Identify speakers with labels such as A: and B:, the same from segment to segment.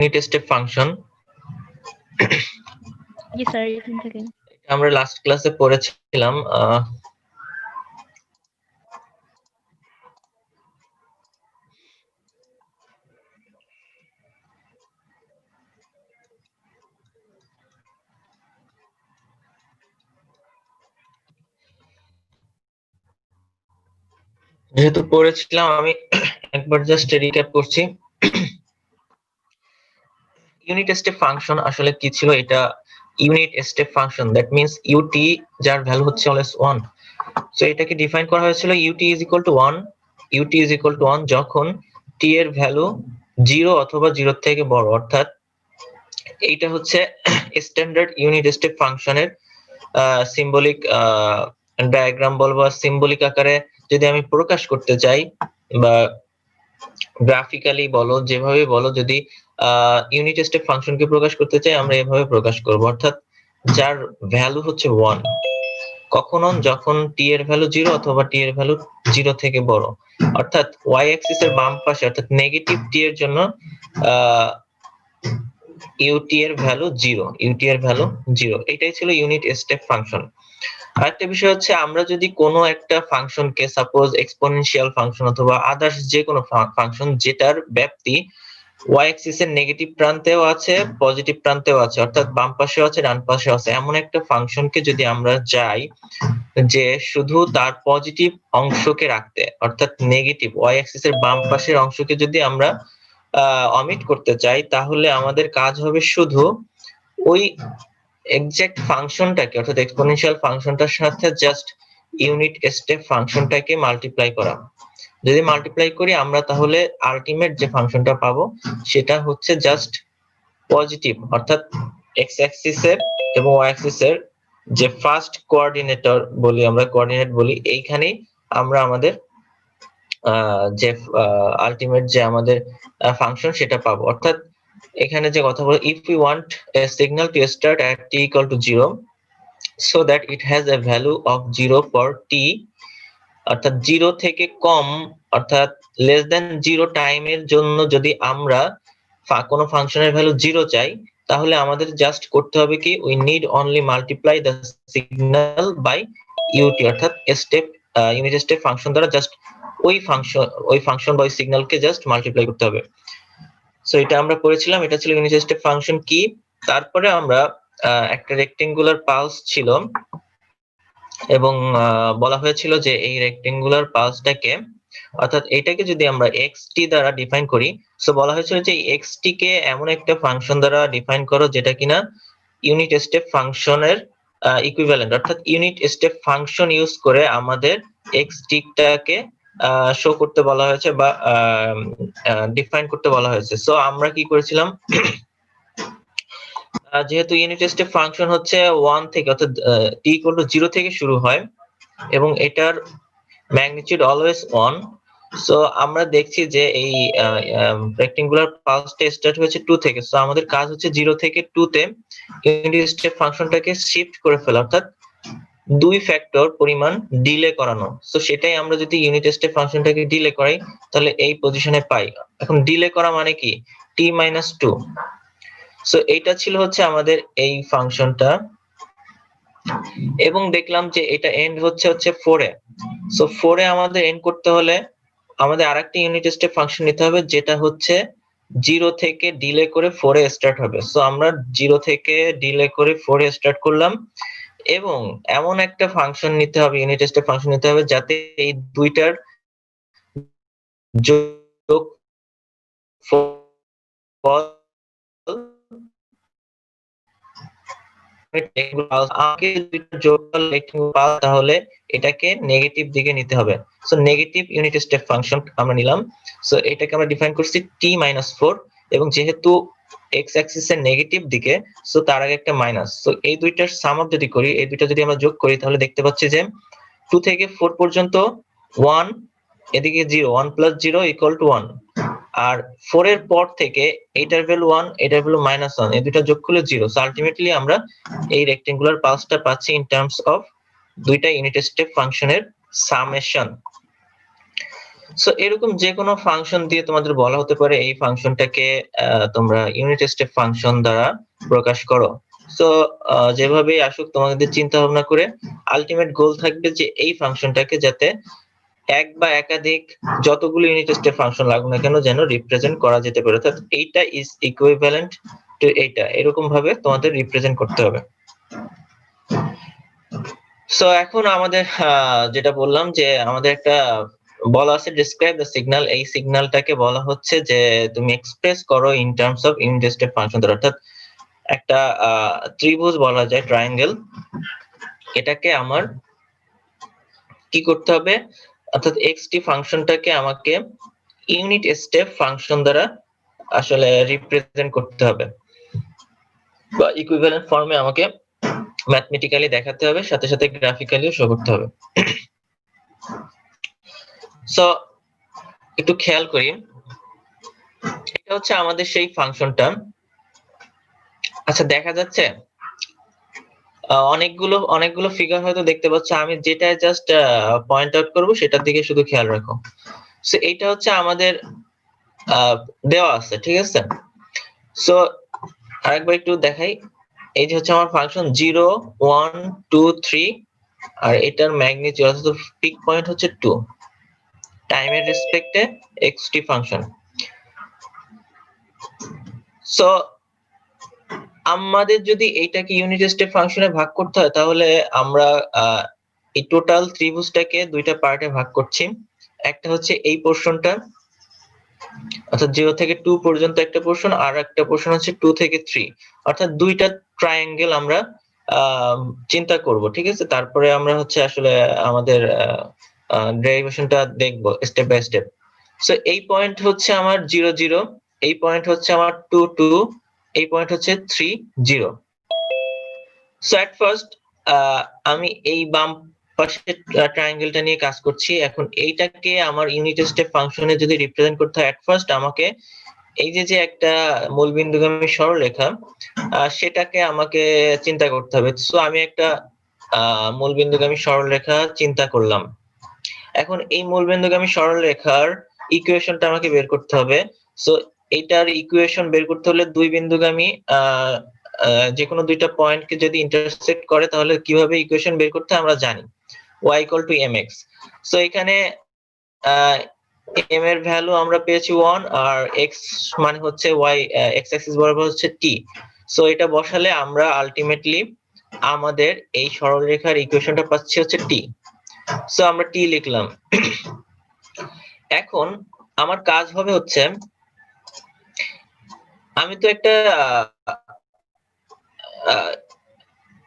A: Unit step function
B: জি sir, এখান থেকে
A: আমরা লাস্ট ক্লাসে পড়েছিলাম। যেহেতু পড়েছিলাম আমি একবার জাস্ট রিক্যাপ করছি। ইউনিট স্টেপ ফাংশন আসলে কি ছিল? এটা unit step function, that means u t যার ভ্যালু হচ্ছে অলওয়েজ 1। সো এটাকে ডিফাইন করা হয়েছিল u t is equal to 1, u t is equal to 1 যখন টি এর ভ্যালু 0 অথবা 0 থেকে বড়। অর্থাৎ এইটা হচ্ছে স্ট্যান্ডার্ড ইউনিট স্টেপ ফাংশনের সিম্বলিক ডায়াগ্রাম বলবো, সিম্বলিক আকারে যদি আমি প্রকাশ করতে চাই বা গ্রাফিক্যালি বলো, যেভাবে বলো, যদি ইউনিট স্টেপ ফাংশনকে প্রকাশ করতে চাই আমরা এভাবে প্রকাশ করব। অর্থাৎ যার ভ্যালু হচ্ছে 1 কখনো যখন টি এর ভ্যালু 0 অথবা টি এর ভ্যালু 0 থেকে বড়। অর্থাৎ ওয়াই অ্যাক্সিস এর বাম পাশে অর্থাৎ নেগেটিভ টি এর জন্য ইউটি এর ভ্যালু 0, ইউটি এর ভ্যালু 0। এটাই ছিল ইউনিট স্টেপ ফাংশন। আরেকটা বিষয় হচ্ছে আমরা যদি কোনো একটা ফাংশনকে, সাপোজ এক্সপোনেনশিয়াল ফাংশন অথবা আদার্স যে কোনো ফাংশন যেটার ব্যাপ্তি ওয়াই অ্যাক্সিস এর নেগেটিভ প্রান্তেও আছে পজিটিভ প্রান্তেও আছে, অর্থাৎ বাম পাশেও আছে ডান পাশেও আছে, এমন একটা ফাংশনকে যদি আমরা চাই যে শুধু তার পজিটিভ অংশকে রাখতে, অর্থাৎ নেগেটিভ ওয়াই অ্যাক্সিস এর বাম পাশের অংশকে যদি আমরা অমিট করতে চাই, তাহলে আমাদের কাজ হবে শুধু ওই এক্সাক্ট ফাংশনটাকে অর্থাৎ এক্সপোনেনশিয়াল ফাংশনটার সাথে জাস্ট ইউনিট স্টেপ ফাংশনটাকে মাল্টিপ্লাই করা। যদি মাল্টিপ্লাই করি আমরা তাহলে আলটিমেট যে ফাংশনটা পাবো সেটা হচ্ছে জাস্ট পজিটিভ, অর্থাৎ এক্স অ্যাক্সিস এর এবং ওয়াই অ্যাক্সিস এর যে ফার্স্ট কোঅর্ডিনেটর বলি, আমরা কোঅর্ডিনেট বলি, এইখানেই আমরা আমাদের যে আলটিমেট যে আমাদের ফাংশন সেটা পাবো। অর্থাৎ এখানে যে কথা বলে, if you want a signal to start at t equal to 0 so that it has a value of 0 for t, অর্থাৎ 0 থেকে কম অর্থাৎ লেস দেন 0 টাইমের জন্য যদি আমরা কোনো ফাংশনের ভ্যালু 0 চাই, তাহলে আমাদের জাস্ট করতে হবে কি, we need only multiply the signal by u t, অর্থাৎ স্টেপ ইউনিট স্টেপ ফাংশন দ্বারা জাস্ট ওই ফাংশন বা ওই সিগন্যালকে জাস্ট মাল্টিপ্লাই করতে হবে। সো এটা আমরা করেছিলাম, এটা ছিল ইউনিট স্টেপ ফাংশন কি। তারপরে আমরা একটা রেক্টেঙ্গুলার পালস ছিল এবং বলা হয়েছিল যে এই রেক্টেঙ্গুলার পালসটাকে অর্থাৎ এটাকে যদি আমরা এক্সটি দ্বারা ডিফাইন করি, সো বলা হয়েছিল যে এক্সটি কে এমন একটা ফাংশন দ্বারা ডিফাইন করো যেটা কিনা ইউনিট স্টেপ ফাংশনের ইকুইভ্যালেন্ট, অর্থাৎ ইউনিট স্টেপ ফাংশন ইউজ করে আমাদের এক্সটিটাকে শো করতে বলা হয়েছে বা ডিফাইন করতে বলা হয়েছে। সো আমরা কি করেছিলাম, যেহেতু ইউনিট স্টেপ ফাংশন হচ্ছে 1 থেকে অর্থাৎ t equal to 0 থেকে শুরু হয় এবং এটার ম্যাগনিটিউড অলওয়েজ 1, সো আমরা দেখছি যে এই রেক্টেঙ্গুলার পালসটা স্টার্ট হয়েছে 2 থেকে। সো আমাদের কাজ হচ্ছে 0 থেকে 2 তে ইউনিট স্টেপ ফাংশনটাকে শিফট করে ফেলা, অর্থাৎ 2 ফ্যাক্টর পরিমাণ ডিলে করানো। সো সেটাই আমরা যদি ইউনিট স্টেপ ফাংশনটাকে ডিলে করাই তাহলে এই পজিশনে পাই। এখন ডিলে করা মানে কি, t-2। সো এইটা ছিল হচ্ছে আমাদের এই ফাংশনটা এবং দেখলাম যে এটা এন্ড হচ্ছে 4 এ। সো 4 এ আমাদের এন্ড করতে হলে আমাদের আরেকটা ইউনিট স্টেপ ফাংশন নিতে হবে যেটা হচ্ছে 0 থেকে ডিলে করে 4 এ স্টার্ট হবে। সো আমরা 0 থেকে ডিলে করে 4 এ স্টার্ট করলাম এবং এমন একটা ফাংশন নিতে হবে, ইউনিট স্টেপ ফাংশন নিতে হবে যাতে এই দুইটার যোগফল তাহলে এটাকে নেগেটিভ দিকে নিতে হবে। So negative unit step function আমরা নিলাম। সো এটাকে আমরা ডিফাইন করছি t-4 এবং যেহেতু এক্স অ্যাক্সিস এর নেগেটিভ দিকে, সো তার আগে একটা মাইনাস। সো এই দুইটার সাম আপ যদি করি, এই দুইটা যদি আমরা যোগ করি তাহলে দেখতে পাচ্ছি যে 2 থেকে 4 পর্যন্ত 1, এদিকে 0, 1 + 0 = 1, আর 4 এর পর থেকে এটার ভ্যালু 1 এটার ভ্যালু -1, এই দুটো যোগ করলে 0। সো আলটিমেটলি আমরা এই রেক্টেঙ্গুলার পালসটা পাচ্ছি ইন টার্মস অফ দুইটা ইউনিট স্টেপ ফাংশনের সামেশন। সো এরকম যে কোনো ফাংশন দিয়ে তোমাদের বলা হতে পারে এই ফাংশনটাকে তোমরা ইউনিট স্টেপ ফাংশন দ্বারা প্রকাশ করো। সো যেভাবেই আসুক তোমাদের চিন্তা ভাবনা করে আলটিমেট গোল থাকবে যে এই ফাংশনটাকে যাতে এক বা একাধিক যতগুলো ইউনিট স্টেপ ফাংশন লাগুক না কেন যেন রিপ্রেজেন্ট করা যেতে পারে, অর্থাৎ এইটা ইজ ইকুইভ্যালেন্ট টু এইটা, এরকম ভাবে তোমাদের রিপ্রেজেন্ট করতে হবে। সো এখন আমাদের যেটা বললাম যে আমাদের একটা বলা আছে ডিসক্রাইব দ্য সিগন্যাল, এই সিগন্যালটাকে বলা হচ্ছে যে তুমি এক্সপ্রেস করো in terms of unit step function, অর্থাৎ একটা ত্রিভুজ বলা যায় ট্রায়াঙ্গেল, এটাকে আমার কি করতে হবে, অর্থাৎ এক্সটি ফাংশনটাকে আমাকে ইউনিট স্টেপ ফাংশন দ্বারা আসলে রিপ্রেজেন্ট করতে হবে বা ইকুইভ্যালেন্ট ফর্মে আমাকে ম্যাথমেটিক্যালি দেখাতে হবে, সাথে সাথে গ্রাফিক্যালিও শো করতে হবে। সো একটু খেয়াল করি, এটা হচ্ছে আমাদের সেই ফাংশনটা। আচ্ছা দেখা যাচ্ছে অনেকগুলো ফিগার হয়তো দেখতে পাচ্ছ, আমি যেটা জাস্ট পয়েন্ট আউট করব সেটার দিকে শুধু খেয়াল রাখো। সো এটা হচ্ছে আমাদের দেওয়া আছে, ঠিক আছে। সো আরেকবার একটু দেখাই, এই যে হচ্ছে আমার ফাংশন 0 1 2 3 আর এটার ম্যাগনিটিউড অর্থাৎ পিক পয়েন্ট হচ্ছে 2, টাইমের রেসপেক্টে এক্সটি ফাংশন। সো আমাদের যদি এইটাকে ইউনিট স্টেপ ফাংশনে ভাগ করতে হয় তাহলে আমরা এই টোটাল ত্রিভুজটাকে দুইটা পার্টে ভাগ করছি। একটা হচ্ছে এই পোরশনটা, অর্থাৎ 0 থেকে 2 পর্যন্ত একটা পোরশন, আর একটা পোরশন হচ্ছে 2 থেকে 3, অর্থাৎ দুইটা ট্রায়াঙ্গেল আমরা চিন্তা করব, ঠিক আছে। তারপরে আমরা হচ্ছে আসলে আমাদের ডেরিভেশনটা দেখব স্টেপ বাই স্টেপ। সো এই পয়েন্ট হচ্ছে আমার 0 0, এই পয়েন্ট হচ্ছে আমার 2 2, এই পয়েন্ট হচ্ছে 3 0। সো এট ফার্স্ট আমি এই বাম পাশে ট্রায়াঙ্গেলটা নিয়ে কাজ করছি। এখন এইটাকে আমার ইউনিট স্টেপ ফাংশনে যদি রিপ্রেজেন্ট করতে হয়, এট ফার্স্ট আমাকে এই যে একটা মূলবিন্দুগামী সরলরেখা সেটাকে আমাকে চিন্তা করতে হবে। সো আমি একটা মূলবিন্দুগামী সরলরেখা চিন্তা করলাম। এখন এই মূলবিন্দুগামী সরলরেখার ইকুয়েশনটা আমাকে বের করতে হবে। সো এটার ইকুয়েশন বের করতে হলে দুই বিন্দুগামী যে কোনো দুইটা পয়েন্টকে যদি ইন্টারসেক্ট করে তাহলে কিভাবে ইকুয়েশন বের করতে আমরা জানি, y = mx। সো এখানে m এর ভ্যালু আমরা পেয়েছি 1 আর x মানে হচ্ছে y, x অ্যাক্সিস বরাবর হচ্ছে t। সো এটা বসালে আমরা আলটিমেটলি আমাদের এই সরলরেখার ইকুয়েশনটা পাচ্ছি হচ্ছে t। সো আমরা t লিখলাম। এখন আমার কাজ হবে হচ্ছে আমি তো একটা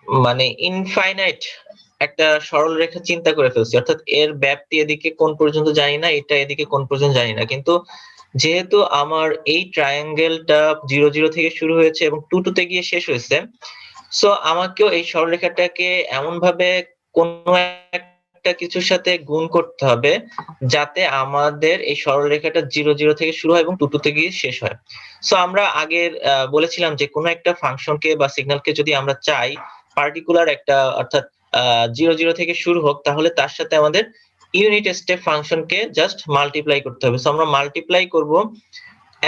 A: মানে ইনফাইনাইট একটা সরলরেখা চিন্তা করে ফেলছি, অর্থাৎ এর ব্যাপ্তি এদিকে কোন পর্যন্ত জানি না, এটা এদিকে কোন পর্যন্ত জানি না, কিন্তু যেহেতু আমার এই ট্রায়াঙ্গেলটা 0 0 থেকে শুরু হয়েছে এবং 2 2 তে গিয়ে শেষ হয়েছে, সো আমাকেও এই সরলরেখাটাকে এমন ভাবে কোনো একটা কিছুর সাথে গুণ করতে হবে যাতে আমাদের এই সরলরেখাটা 0 0 থেকে শুরু হয় এবং 2 2 তে গিয়ে শেষ হয়। সো আমরা আগের বলেছিলাম যে কোনো একটা ফাংশনকে বা সিগন্যালকে যদি আমরা চাই পার্টিকুলার একটা, অর্থাৎ 0 0 থেকে শুরু হোক, তাহলে তার সাথে আমাদের ইউনিট স্টেপ ফাংশনকে জাস্ট মাল্টিপ্লাই করতে হবে। সো আমরা মাল্টিপ্লাই করব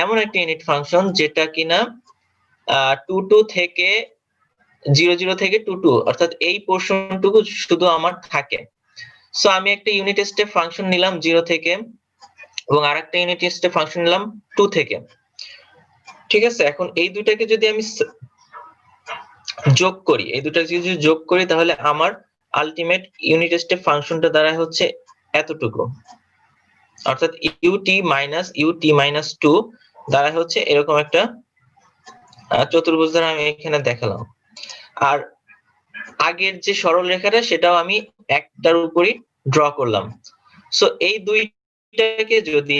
A: এমন একটা ইউনিট ফাংশন যেটা কিনা 2 2 থেকে 0 0 থেকে 2 2, অর্থাৎ এই পোরশনটুকু শুধু আমার থাকে। সো আমি একটা ইউনিট স্টেপ ফাংশন নিলাম 0 থেকে এবং আরেকটা ইউনিট স্টেপ ফাংশন নিলাম 2 থেকে, ঠিক আছে। এখন এই দুইটাকে যদি আমি যোগ করি, এই দুটো যদি যোগ করি তাহলে আমার আলটিমেট ইউনিট স্টেপ ফাংশনটা দাঁড়ায় হচ্ছে এতটুকু, অর্থাৎ ut - 2 দাঁড়ায় হচ্ছে এরকম একটা চতুর্ভুজ দ্বারা আমি এখানে দেখালাম। আর আগের যে সরল রেখাটা সেটাও আমি একটার উপরই ড্র করলাম। সো এই দুইটাকে যদি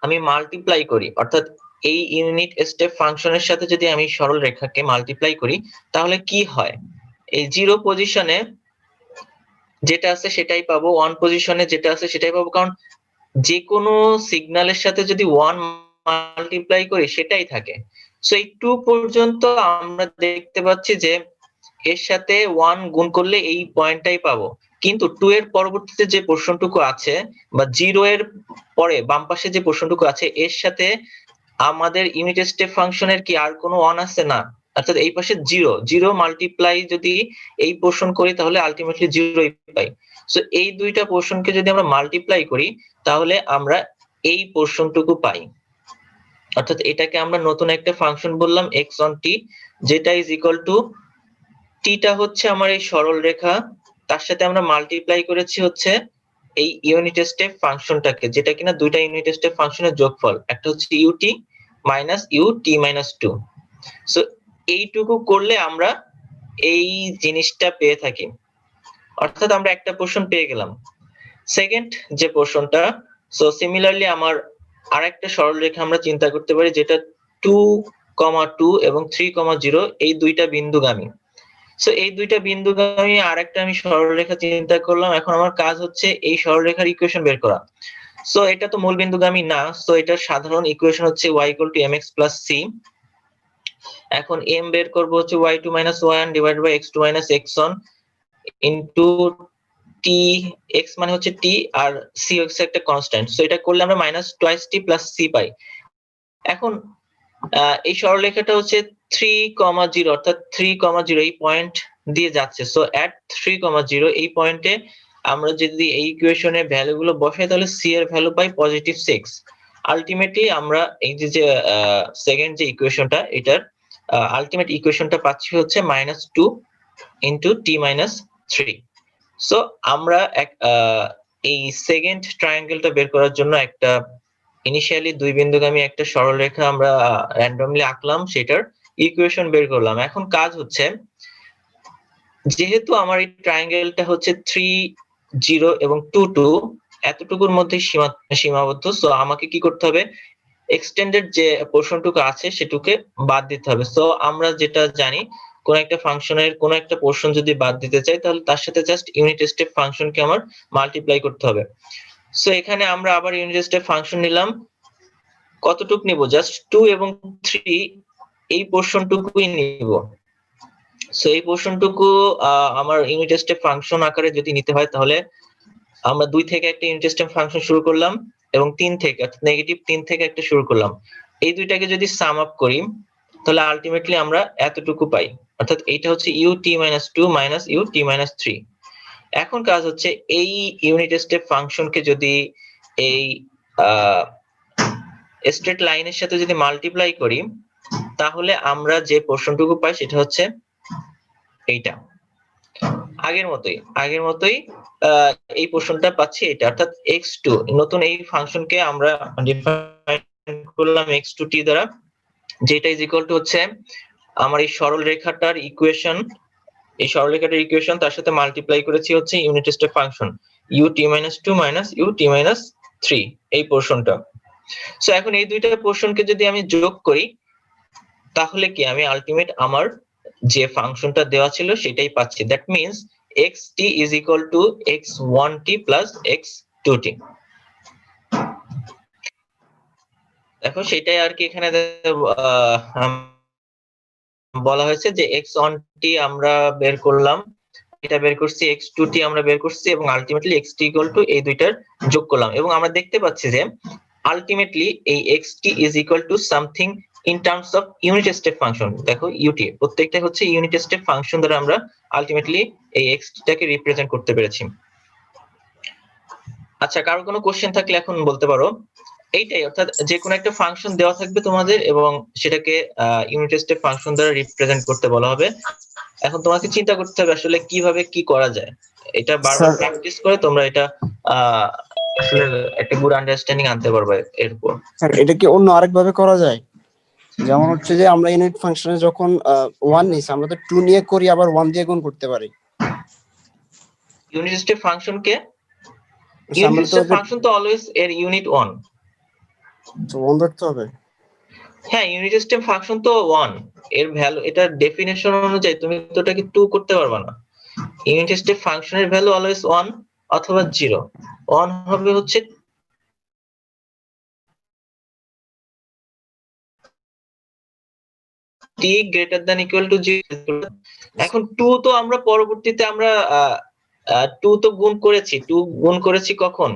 A: আমি মাল্টিপ্লাই করি, অর্থাৎ এই ইউনিট স্টেপ ফাংশনের সাথে যদি আমি সরল রেখাকে মাল্টিপ্লাই করি তাহলে কি হয়, এই 0 পজিশনে যেটা আছে সেটাই পাবো, 1 পজিশনে যেটা আছে সেটাই পাবো, কারণ যে কোনো সিগন্যালের সাথে যদি 1 মাল্টিপ্লাই করি সেটাই থাকে। সো এই 2 পর্যন্ত আমরা দেখতে পাচ্ছি যে এর সাথে 1 গুণ করলে এই পয়েন্টটাই পাবো, কিন্তু 2 এর পরবর্তীতে যে পোর্শনটুকু আছে বা 0 এর পরে বাম পাশে যে পোর্শনটুকু আছে এর সাথে আমাদের ইউনিট স্টেপ ফাংশনের কি আর কোনো 1 আছে না, অর্থাৎ এই পাশে 0 মাল্টিপ্লাই যদি এই পোর্শন করি তাহলে আলটিমেটলি 0ই পাই। সো এই দুইটা পোর্শনকে যদি আমরা মাল্টিপ্লাই করি তাহলে আমরা এই পোর্শনটুকু পাই, অর্থাৎ এটাকে আমরা নতুন একটা ফাংশন বললাম x অন t, যেটা ইজ ইকুয়াল টু টিটা হচ্ছে আমার এই সরল রেখা, তার সাথে আমরা মাল্টিপ্লাই করেছি হচ্ছে এই ইউনিট স্টেপ ফাংশনটাকে, যেটা কিনা দুইটা ইউনিট স্টেপ ফাংশনের যোগফল, একটা হচ্ছে ut minus ut minus 2। So এইটুকু করলে আমরা এই জিনিসটা পেয়ে থাকি, অর্থাৎ আমরা একটা পোর্শন পেয়ে গেলাম। সেকেন্ড যে পোর্শনটা, সো সিমিলারলি আমার আরেকটা সরলরেখা আমরা চিন্তা করতে পারি যেটা 2,2 এবং 3,0 এই দুইটা বিন্দুগামী। সো এই দুইটা বিন্দুগামী আরেকটা আমি সরলরেখা চিন্তা করলাম। এখন আমার কাজ হচ্ছে এই সরলরেখার ইকুয়েশন বের করা। সো এটা তো মূল বিন্দুগামী না, সো এটার সাধারণ ইকুয়েশন হচ্ছে y mx c। এখন m বের করব হচ্ছে y2 y1 divided by x2 x1 into t, x মানে হচ্ছে t আর c হচ্ছে একটা কনস্ট্যান্ট। সো এটা করলে আমরা minus twice t plus c পাই। এখন এই সরলরেখাটা হচ্ছে 3,0 অর্থাৎ 3,0 এই পয়েন্ট দিয়ে যাচ্ছে। সো এট 3,0 এই পয়েন্টে আমরা যদি এই ইকুয়েশনে ভ্যালু গুলো বসাই তাহলে c এর ভ্যালু পাই পজিটিভ 6। আলটিমেটলি আমরা এই যে সেকেন্ড যে ইকুয়েশনটা, এটার আলটিমেট ইকুয়েশনটা পাচ্ছি হচ্ছে -2 ইনটু t মাইনাস 3। সো আমরা এই সেকেন্ড ট্রায়াঙ্গেলটা বের করার জন্য একটা ইনিশিয়ালি দুই বিন্দুগামী একটা সরলরেখা আমরা র্যান্ডমলি আঁকলাম, সেটার ইকুয়েশন বের করলাম। এখন কাজ হচ্ছে, যেহেতু আমার এই ট্রায়াঙ্গেলটা হচ্ছে 3,0 এবং 2,2 এতটুকুর মধ্যে সীমাবদ্ধ, সো আমাকে কি করতে হবে, এক্সটেন্ডেড যে পোর্শনটুকু আছে সেটুকে বাদ দিতে হবে। সো আমরা যেটা জানি, কোন একটা ফাংশনের কোন একটা পোর্শন যদি বাদ দিতে চাই তাহলে তার সাথে জাস্ট ইউনিট স্টেপ ফাংশনকে আমার মাল্টিপ্লাই করতে হবে। সো এখানে আমরা আবার ইউনিট স্টেপ ফাংশন নিলাম, কতটুক নিব, জাস্ট 2 এবং 3 এই পোর্শনটুকুই নিব। সো এই পোর্শনটুকু আমার ইউনিট স্টেপ ফাংশন আকারে যদি নিতে হয় তাহলে আমরা 2 থেকে একটা ইউনিট স্টেপ ফাংশন শুরু করলাম এবং 3 থেকে অর্থাৎ নেগেটিভ 3 থেকে একটা শুরু করলাম। এই দুইটাকে যদি সাম আপ করি তাহলে আলটিমেটলি আমরা এতটুকু পাই, অর্থাৎ এইটা হচ্ছে ut minus 2 minus ut minus 3। এখন কাজ হচ্ছে এই ইউনিট স্টেপ ফাংশনকে যদি এই স্ট্রেট লাইনের সাথে যদি মাল্টিপ্লাই করি তাহলে আমরা যে পোর্শনটুকু পাই সেটা হচ্ছে এইটা, আগের মতোই এই পোর্শনটা পাচ্ছি এটা, অর্থাৎ x2 নতুন এই ফাংশনকে আমরা ডিফাইন করলাম x2t দ্বারা, যেটা ইজ ইকুয়াল টু হচ্ছে আমার এই সরল রেখাটার ইকুয়েশন, এই সরলরেখাটার ইকুয়েশন তার সাথে মাল্টিপ্লাই করেছি হচ্ছে unit step function ut minus 2 minus ut minus 3 এই পোর্শনটা। সো এখন এই দুইটা পোর্শনকে যদি আমি যোগ করি তাহলে কি আমি আলটিমেট আমার যে ফাংশনটা দেওয়া ছিল সেটাই পাচ্ছি, that means xt is equal two x1t plus x2t। দেখো সেটাই আর কি এখানে বলা হয়েছে যে x1t আমরা বের করলাম, এটা বের করছি, x2t আমরা বের করছি এবং আলটিমেটলি xt ইকুয়াল টু এই দুইটার যোগ করলাম এবং আমরা দেখতে পাচ্ছি যে আলটিমেটলি এই xt is equal to something in terms of unit step function. দেখো ut প্রত্যেকটা হচ্ছে ইউনিট স্টেপ ফাংশন দ্বারা আমরা আলটিমেটলি এই xt টাকে রিপ্রেজেন্ট করতে পেরেছি। আচ্ছা, কারো কোনো কোশ্চেন থাকলে এখন বলতে পারো। এইটাই, অর্থাৎ যে কোনো একটা ফাংশন দেওয়া থাকবে তোমাদের এবং সেটাকে ইউনিট স্টেপ ফাংশন দ্বারা রিপ্রেজেন্ট করতে বলা হবে। এখন তোমাকে চিন্তা করতে হবে আসলে কিভাবে কি করা যায়, এটা বারবার প্র্যাকটিস করে তোমরা এটা আসলে একটা গুড আন্ডারস্ট্যান্ডিং আনতে পারবে এরপর।
B: স্যার এটা কি অন্য আরেকভাবে করা যায়? যেমন হচ্ছে যে আমরা ইউনিট ফাংশনে যখন 1 নিছি আমরা তো 2 নিয়ে করি, আবার 1 দিয়ে গুণ করতে পারি।
A: ইউনিট স্টেপ ফাংশন কে ইউনিট স্টেপ ফাংশন তো অলওয়েজ এর ইউনিট 1,
B: তো 1 ধরতে হবে।
A: হ্যাঁ, ইউনিট স্টেপ ফাংশন তো 1 এর ভ্যালু, এটা ডেফিনেশন অনুযায়ী তুমি তো এটাকে 2 করতে পারবে না। ইউনিট স্টেপ ফাংশনের ভ্যালু অলওয়েজ 1 অথবা 0। 1 হবে হচ্ছে t greater than equal to 0। এখন 2 তো আমরা পরবর্তীতে আমরা 2 তো গুণ করেছি, 2 গুণ করেছি কখন,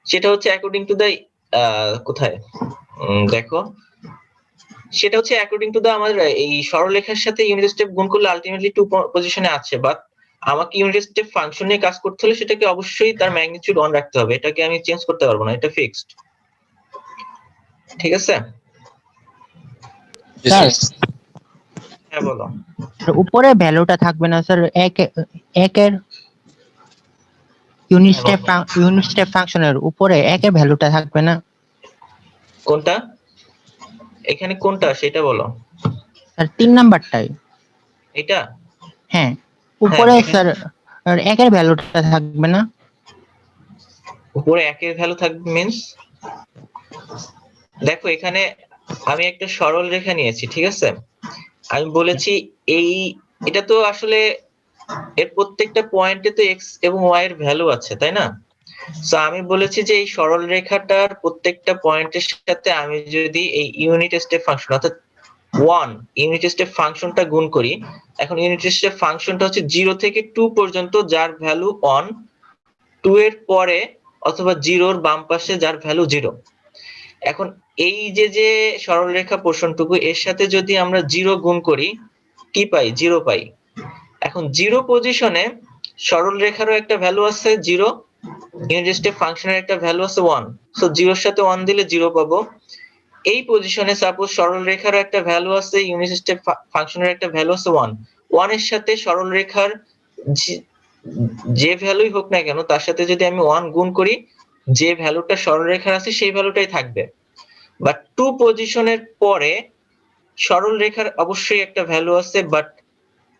A: সেটা হচ্ছে অ্যাকর্ডিং টু দ্য কোথায় দেখো, সেটা হচ্ছে অ্যাকর্ডিং টু দ্য আমার এই সরলরেখার সাথে ইউনিট স্টেপ গুণ করলে আলটিমেটলি 2 পজিশনে আছে, বাট আমাকে ইউনিট স্টেপ ফাংশন নিয়ে কাজ করতে হলে সেটাকে অবশ্যই তার ম্যাগনিটিউড 1 রাখতে হবে, এটাকে আমি চেঞ্জ করতে পারবো না, এটা ফিক্সড। ঠিক আছে,
C: স্যার
A: হ্যাঁ বলো।
C: উপরে ভ্যালুটা থাকবে না স্যার, একের ইউনিট স্টেপ ফাংশনের উপরে একের ভ্যালুটা থাকবে না
A: কোনটা, এখানে কোনটা সেটা বলো।
C: স্যার 3 নাম্বারটাই,
A: এটা
C: হ্যাঁ উপরে
A: হ্যাঁ,
C: স্যার একের ভ্যালুটা থাকবে না,
A: উপরে একের ভ্যালু থাকবে মিন্স, দেখো এখানে আমি একটা সরল রেখা নিয়েছি, ঠিক আছে, আমি বলেছি এই, এটা তো আসলে এর প্রত্যেকটা পয়েন্টে তো এক্স এবং ওয়াই এর ভ্যালু আছে, তাই না? সো আমি বলেছি যে এই সরল রেখাটার প্রত্যেকটা পয়েন্টের সাথে আমি যদি এই ইউনিট স্টেপ ফাংশন অর্থাৎ 1 ইউনিট স্টেপ ফাংশনটা গুণ করি, এখন ইউনিট স্টেপ ফাংশনটা হচ্ছে 0 থেকে 2 পর্যন্ত যার ভ্যালু 1, 2 এর পরে অথবা 0 এর বাম পাশে যার ভ্যালু 0। এখন এই যে সরলরেখা পোর্শনটুকু এর সাথে যদি আমরা 0 গুণ করি কি পাই, 0 পাই। এখন 0 পজিশনে সরল রেখারও একটা ভ্যালু আছে 0, ইউনিট স্টেপ ফাংশনের একটা ভ্যালু আছে 1, সো 0 এর সাথে 1 দিলে 0 পাবো। এই পজিশনে সাপোজ সরল রেখারও একটা ভ্যালু আছে, ইউনিট স্টেপ ফাংশনের একটা ভ্যালু আছে 1, 1 এর সাথে সরল রেখার যে ভ্যালুই হোক না কেন তার সাথে যদি আমি 1 গুণ করি, যে ভ্যালুটা সরল রেখার আছে সেই ভ্যালুটাই থাকবে। বাট 2 পজিশনের পরে সরল রেখার অবশ্যই একটা ভ্যালু আছে, বাট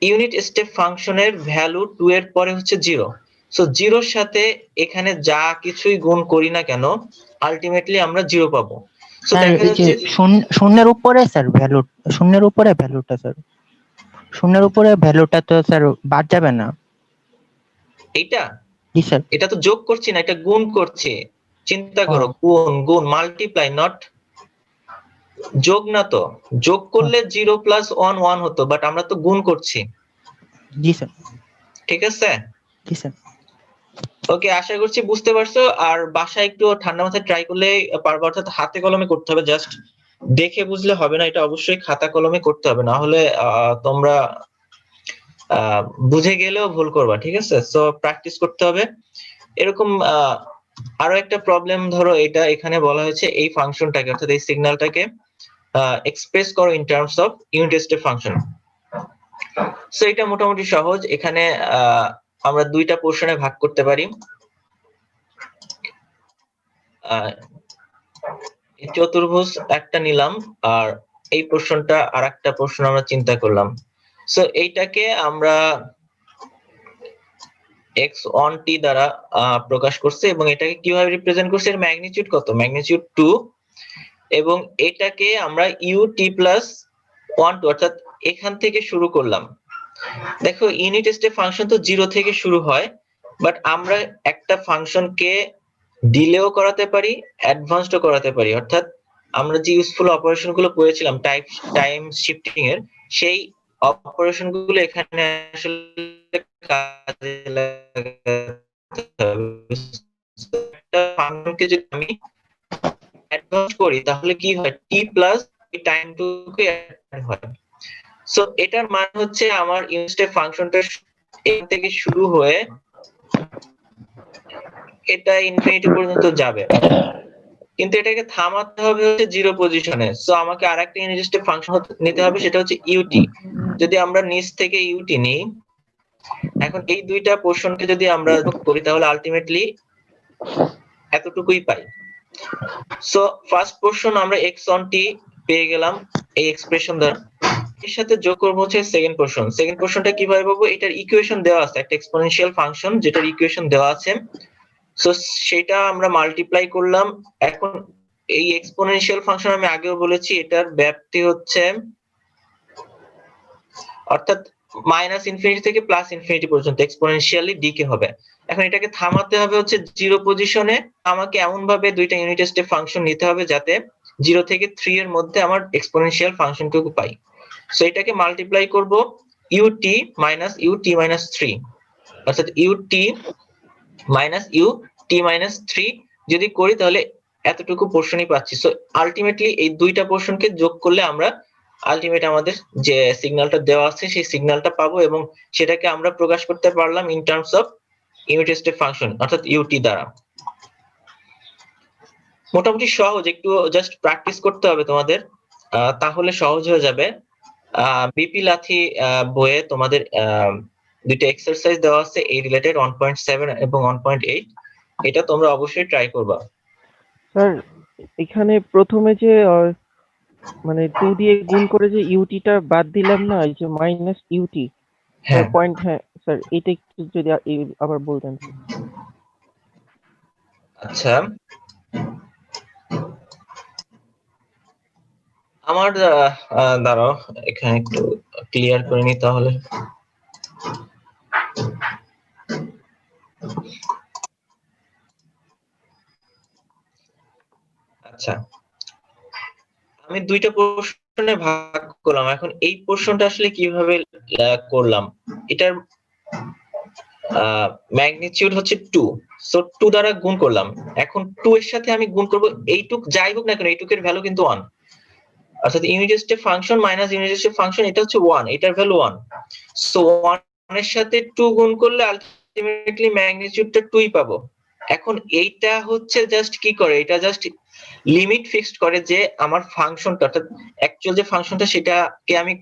A: ইউনিট স্টেপ ফাংশনের ভ্যালু 2 এর পরে হচ্ছে 0, সো 0 এর সাথে এখানে যা কিছুই গুণ করি না কেন আলটিমেটলি আমরা 0 পাবো। সো
C: স্যার
A: দেখা
C: এই যে
A: যাচ্ছে
C: শূন্যের উপরে স্যার ভ্যালু, শূন্যের উপরে ভ্যালুটা স্যার, শূন্যের উপরে ভ্যালুটা তো স্যার বাদ যাবে না?
A: এইটা,
C: জি স্যার।
A: এটা তো যোগ করছি না, এটা গুণ করছি, চিন্তা করো, গুণ গুণ মাল্টিপ্লাই, নট যোগ না তো, যোগ করলে 0 প্লাস 1 1 হতো, বাট আমরা তো গুণ করছি।
C: জি স্যার।
A: ঠিক আছে,
C: জি স্যার।
A: ওকে, আশা করছি বুঝতে পারছো। আর বাসায় একটু ঠান্ডা মাথায় ট্রাই করলে পারবে, অর্থাৎ হাতে কলমে করতে হবে, জাস্ট দেখে বুঝলে হবে না, এটা অবশ্যই খাতা কলমে করতে হবে, না হলে তোমরা বুঝে গেলেও ভুল করবা। ঠিক আছে, সো প্র্যাকটিস করতে হবে। এরকম আরো একটা প্রবলেম ধরো, এটা এখানে বলা হয়েছে এই ফাংশনটাকে অর্থাৎ এই সিগন্যালটাকে এক্সপ্রেস করো in terms of unit step function. So এটা মোটামুটি সহজ, এখানে আমরা দুইটা পোর্শনে ভাগ করতে পারি। চতুর্ভুজ একটা নিলাম আর এই পোর্শনটা আর একটা পোর্শন আমরা চিন্তা করলাম। সো এইটাকে আমরা x1t দ্বারা প্রকাশ করছে এবং এটাকে কিভাবে রিপ্রেজেন্ট করছে, এর ম্যাগনিটিউড কত, ম্যাগনিটিউড 2, এবং এটাকে আমরা ut প্লাস 1 2 অর্থাৎ এখান থেকে শুরু করলাম। দেখো ইউনিট স্টেপ ফাংশন তো 0 থেকে শুরু হয়, বাট আমরা একটা ফাংশনকে ডিলেও করাতে পারি, অ্যাডভান্সডও করাতে পারি, অর্থাৎ আমরা যে ইউজফুল অপারেশন গুলো করেছিলাম টাইম শিফটিং এর, সেই অপারেশন গুলো এখানে আসলে কাজে লাগাতে হবে। একটা ফাংশনকে যদি আমি অ্যাডভান্স করি তাহলে কি হয়, t প্লাস এই টাইমটুকু অ্যাড হয়। সো এটার মানে হচ্ছে আমার ইউনিট স্টেপ ফাংশনটা এখান থেকে শুরু হয়ে এটা ইনফিনিটি পর্যন্ত যাবে, কিন্তু এটাকে থামাতে হবে হচ্ছে 0 পজিশনে। সো আমাকে আরেকটা ইউনিট স্টেপ ফাংশন নিতে হবে, সেটা হচ্ছে ut। যদি আমরা নিচ থেকে ut নিই, এখন এই দুইটা পোর্শনকে যদি আমরা যোগ করি তাহলে আলটিমেটলি এতটুকুই পাই। সো ফার্স্ট পোর্শন আমরা x1t পেয়ে গেলাম এই এক্সপ্রেশন দ্বারা, এর সাথে যোগ করবো হচ্ছে সেকেন্ড পোর্শন। সেকেন্ড পোর্শনটা কিভাবে পাবো, এটার ইকুয়েশন দেওয়া আছে, একটা এক্সপোনেনশিয়াল ফাংশন যেটার ইকুয়েশন দেওয়া আছে, সো সেটা আমরা মাল্টিপ্লাই করলাম। এখন এই এক্সপোনেনশিয়াল ফাংশন আমি আগেও বলেছি এটার ব্যাপ্তি হচ্ছে, অর্থাৎ মাইনাস ইনফিনিটি থেকে প্লাস ইনফিনিটি পর্যন্ত এক্সপোনেনশিয়ালি ডিকে হবে। এখন এটাকে থামাতে হবে হচ্ছে 0 পজিশনে, আমাকে এমন ভাবে দুইটা ইউনিট স্টেপ ফাংশন নিতে হবে যাতে 0 থেকে 3 এর মধ্যে আমার এক্সপোনেনশিয়াল ফাংশনটুকু পাই। সো এটাকে মাল্টিপ্লাই করব ut minus 3, অর্থাৎ U T minus U T minus 3 যদি করি তাহলে এতটুকু পোর্শনই পাচ্ছি। সো আলটিমেটলি এই দুইটা পোর্শনকে যোগ করলে আমরা আলটিমেট আমাদের যে সিগন্যালটা দেওয়া আছে সেই সিগন্যালটা পাবো, এবং সেটাকে আমরা প্রকাশ করতে পারলাম in terms of unit step function অর্থাৎ ইউটি দ্বারা। মোটামুটি সহজ, একটু জাস্ট প্র্যাকটিস করতে হবে তোমাদের, তাহলে সহজ হয়ে যাবে। বিপি লাথি বইয়ে তোমাদের দুইটা এক্সারসাইজ দেওয়া আছে এই রিলেটেড 1.7 এবং 1.8, এটা তোমরা অবশ্যই ট্রাই করবা।
D: স্যার এখানে প্রথমে যে মানে 2 দিয়ে গুণ করে যে ইউটিটা বাদ দিলাম না, এই যে মাইনাস ইউটি
A: হ্যাঁ,
D: পয়েন্ট, হ্যাঁ স্যার এটা একটু যদি আবার বলতেন।
A: আচ্ছা আমার দাঁড়াও এখানে একটু ক্লিয়ার করে নি তাহলে। আচ্ছা, আমি দুইটা পোর্শনে ভাগ করলাম। এখন এই পোর্শনটা আসলে কিভাবে করলাম, এটার ম্যাগনিটিউড হচ্ছে 2, সো 2 দ্বারা গুণ করলাম। এখন 2 এর সাথে আমি গুণ করব এইটুক, যাই হোক না কেন এইটুকের ভ্যালু কিন্তু 1, অর্থাৎ unit step function minus unit step function এটা হচ্ছে 1, এটার ভ্যালু 1। সো 1 এর সাথে 2 গুণ করলে আলটিমেটলি ম্যাগনিটিউডটা 2ই পাবো। এখন এইটা হচ্ছে জাস্ট কি করে, এটা জাস্ট লিমিট ফিক্সড করে যে আমার ফাংশনটা অর্থাৎ অ্যাকচুয়াল যে ফাংশনটা সেটাকে আমি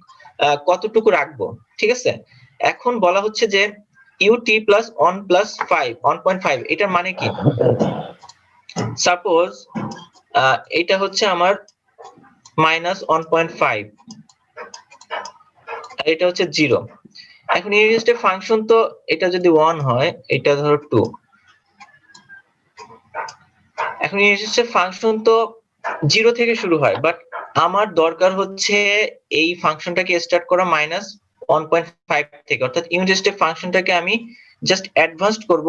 A: কতটুকু রাখবো, ঠিক আছে। এখন বলা হচ্ছে যে ut প্লাস 1 প্লাস 5 1.5 এটার মানে কি, সাপোজ এটা হচ্ছে আমার মাইনাস 1.5, এটা হচ্ছে 0। এখন ইউনিট স্টেপ ফাংশন তো এটা যদি 1 হয়, এটা ধরো 2। এখন ইউনিট স্টেপ ফাংশন তো 0 থেকে শুরু হয়, বাট আমার দরকার হচ্ছে এই ফাংশনটাকে স্টার্ট করা মাইনাস 1.5 থেকে, অর্থাৎ ইউনিট স্টেপ ফাংশনটাকে আমি জাস্ট অ্যাডভান্সড করব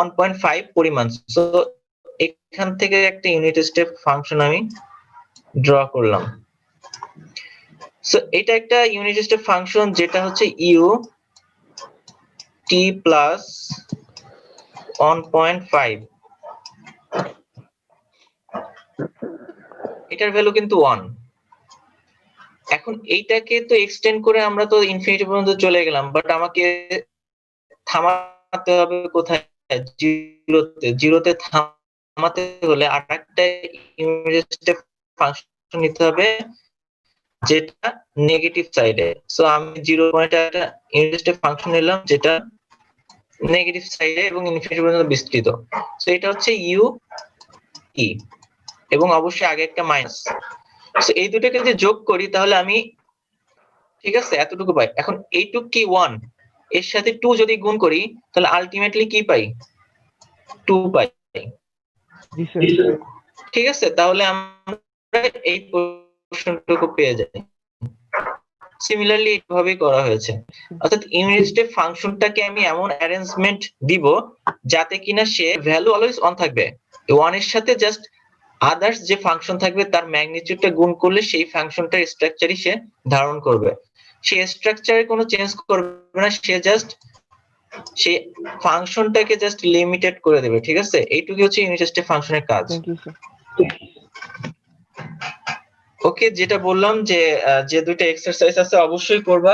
A: 1.5 পরিমাণ। সো এখান থেকে একটা ইউনিট স্টেপ ফাংশন আমি ড্র করলাম। সো এটা একটা ইউনিট স্টেপ ফাংশন যেটা হচ্ছে ইউ টি প্লাস 1.5, এটার ভ্যালু কিন্তু 1। এখন এইটাকে তো এক্সটেন্ড করে আমরা তো ইনফিনিটি পর্যন্ত চলে গেলাম, বাট আমাকে থামাতে হবে কোথায়, জিরোতে। জিরোতে থামাতে হলে আরেকটা ইউনিট স্টেপ ফাংশন নিতে হবে যেটা নেগেটিভ সাইডে। সো আমি 0 পয়েন্টে একটা ইউনিট স্টেপ ফাংশন নিলাম যেটা নেগেটিভ সাইডে এবং ইনফিনিটি পর্যন্ত বিস্তৃত। সো এটা হচ্ছে ইউ ই, এবং অবশ্যই আগে একটা মাইনাস। সো এই দুটোকে যদি যোগ করি তাহলে আমি, ঠিক আছে, এতটুকু পাই। এখন এইটুক কি 1, এর সাথে 2 যদি গুণ করি তাহলে আলটিমেটলি কি পাই, 2 পাই।
D: জি স্যার।
A: ঠিক আছে, তাহলে আমরা এই পোর্শনটুকু পেয়ে যাই। সিমিলারলি এইভাবেই করা হয়েছে, অর্থাৎ ইউনিট স্টেপ ফাংশনটাকে আমি এমন অ্যারেঞ্জমেন্ট দিব যাতে কিনা সে ভ্যালু অলওয়েজ 1 থাকবে, 1 এর সাথে জাস্ট আদার্স যে ফাংশন থাকবে তার ম্যাগনিটিউডটা গুণ করলে সেই ফাংশনটার স্ট্রাকচারই সে ধারণ করবে। সে স্ট্রাকচারে কোনো চেঞ্জ করবে না, সে জাস্ট সেই ফাংশনটাকে জাস্ট লিমিটেড করে দেবে। ঠিক আছে, এইটুকুই হচ্ছে ইউনিট স্টেপ ফাংশনের কাজ।
D: Thank you sir.
A: ওকে, যেটা বললাম যে যে দুইটা এক্সারসাইজ আছে অবশ্যই করবা,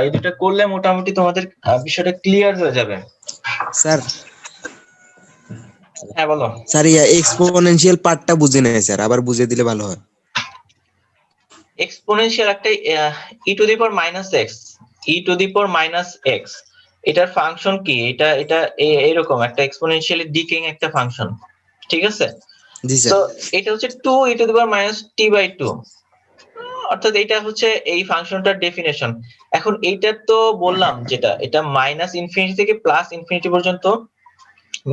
A: এই দুটো করলে মোটামুটি তোমাদের বিষয়টা ক্লিয়ার হয়ে যাবে।
E: স্যার
A: হ্যাঁ বলো।
E: স্যার এক্সপোনেনশিয়াল পার্টটা বুঝে নেই স্যার, আবার বুঝিয়ে দিলে ভালো হয়।
A: এক্সপোনেনশিয়াল একটা e to the power minus x, e to the power minus x, এটার ফাংশন কি, এটা এরকম একটা এক্সপোনেনশিয়ালি ডিকেইং একটা ফাংশন। ঠিক আছে,
E: জি
A: তো
E: স্যার।
A: এটা হচ্ছে 2 e to the power minus t by 2, অর্থাৎ এটা হচ্ছে এই ফাংশনটার ডেফিনেশন। এখন এইটা তো বললাম যেটা এটা মাইনাস ইনফিনিটি থেকে প্লাস ইনফিনিটি পর্যন্ত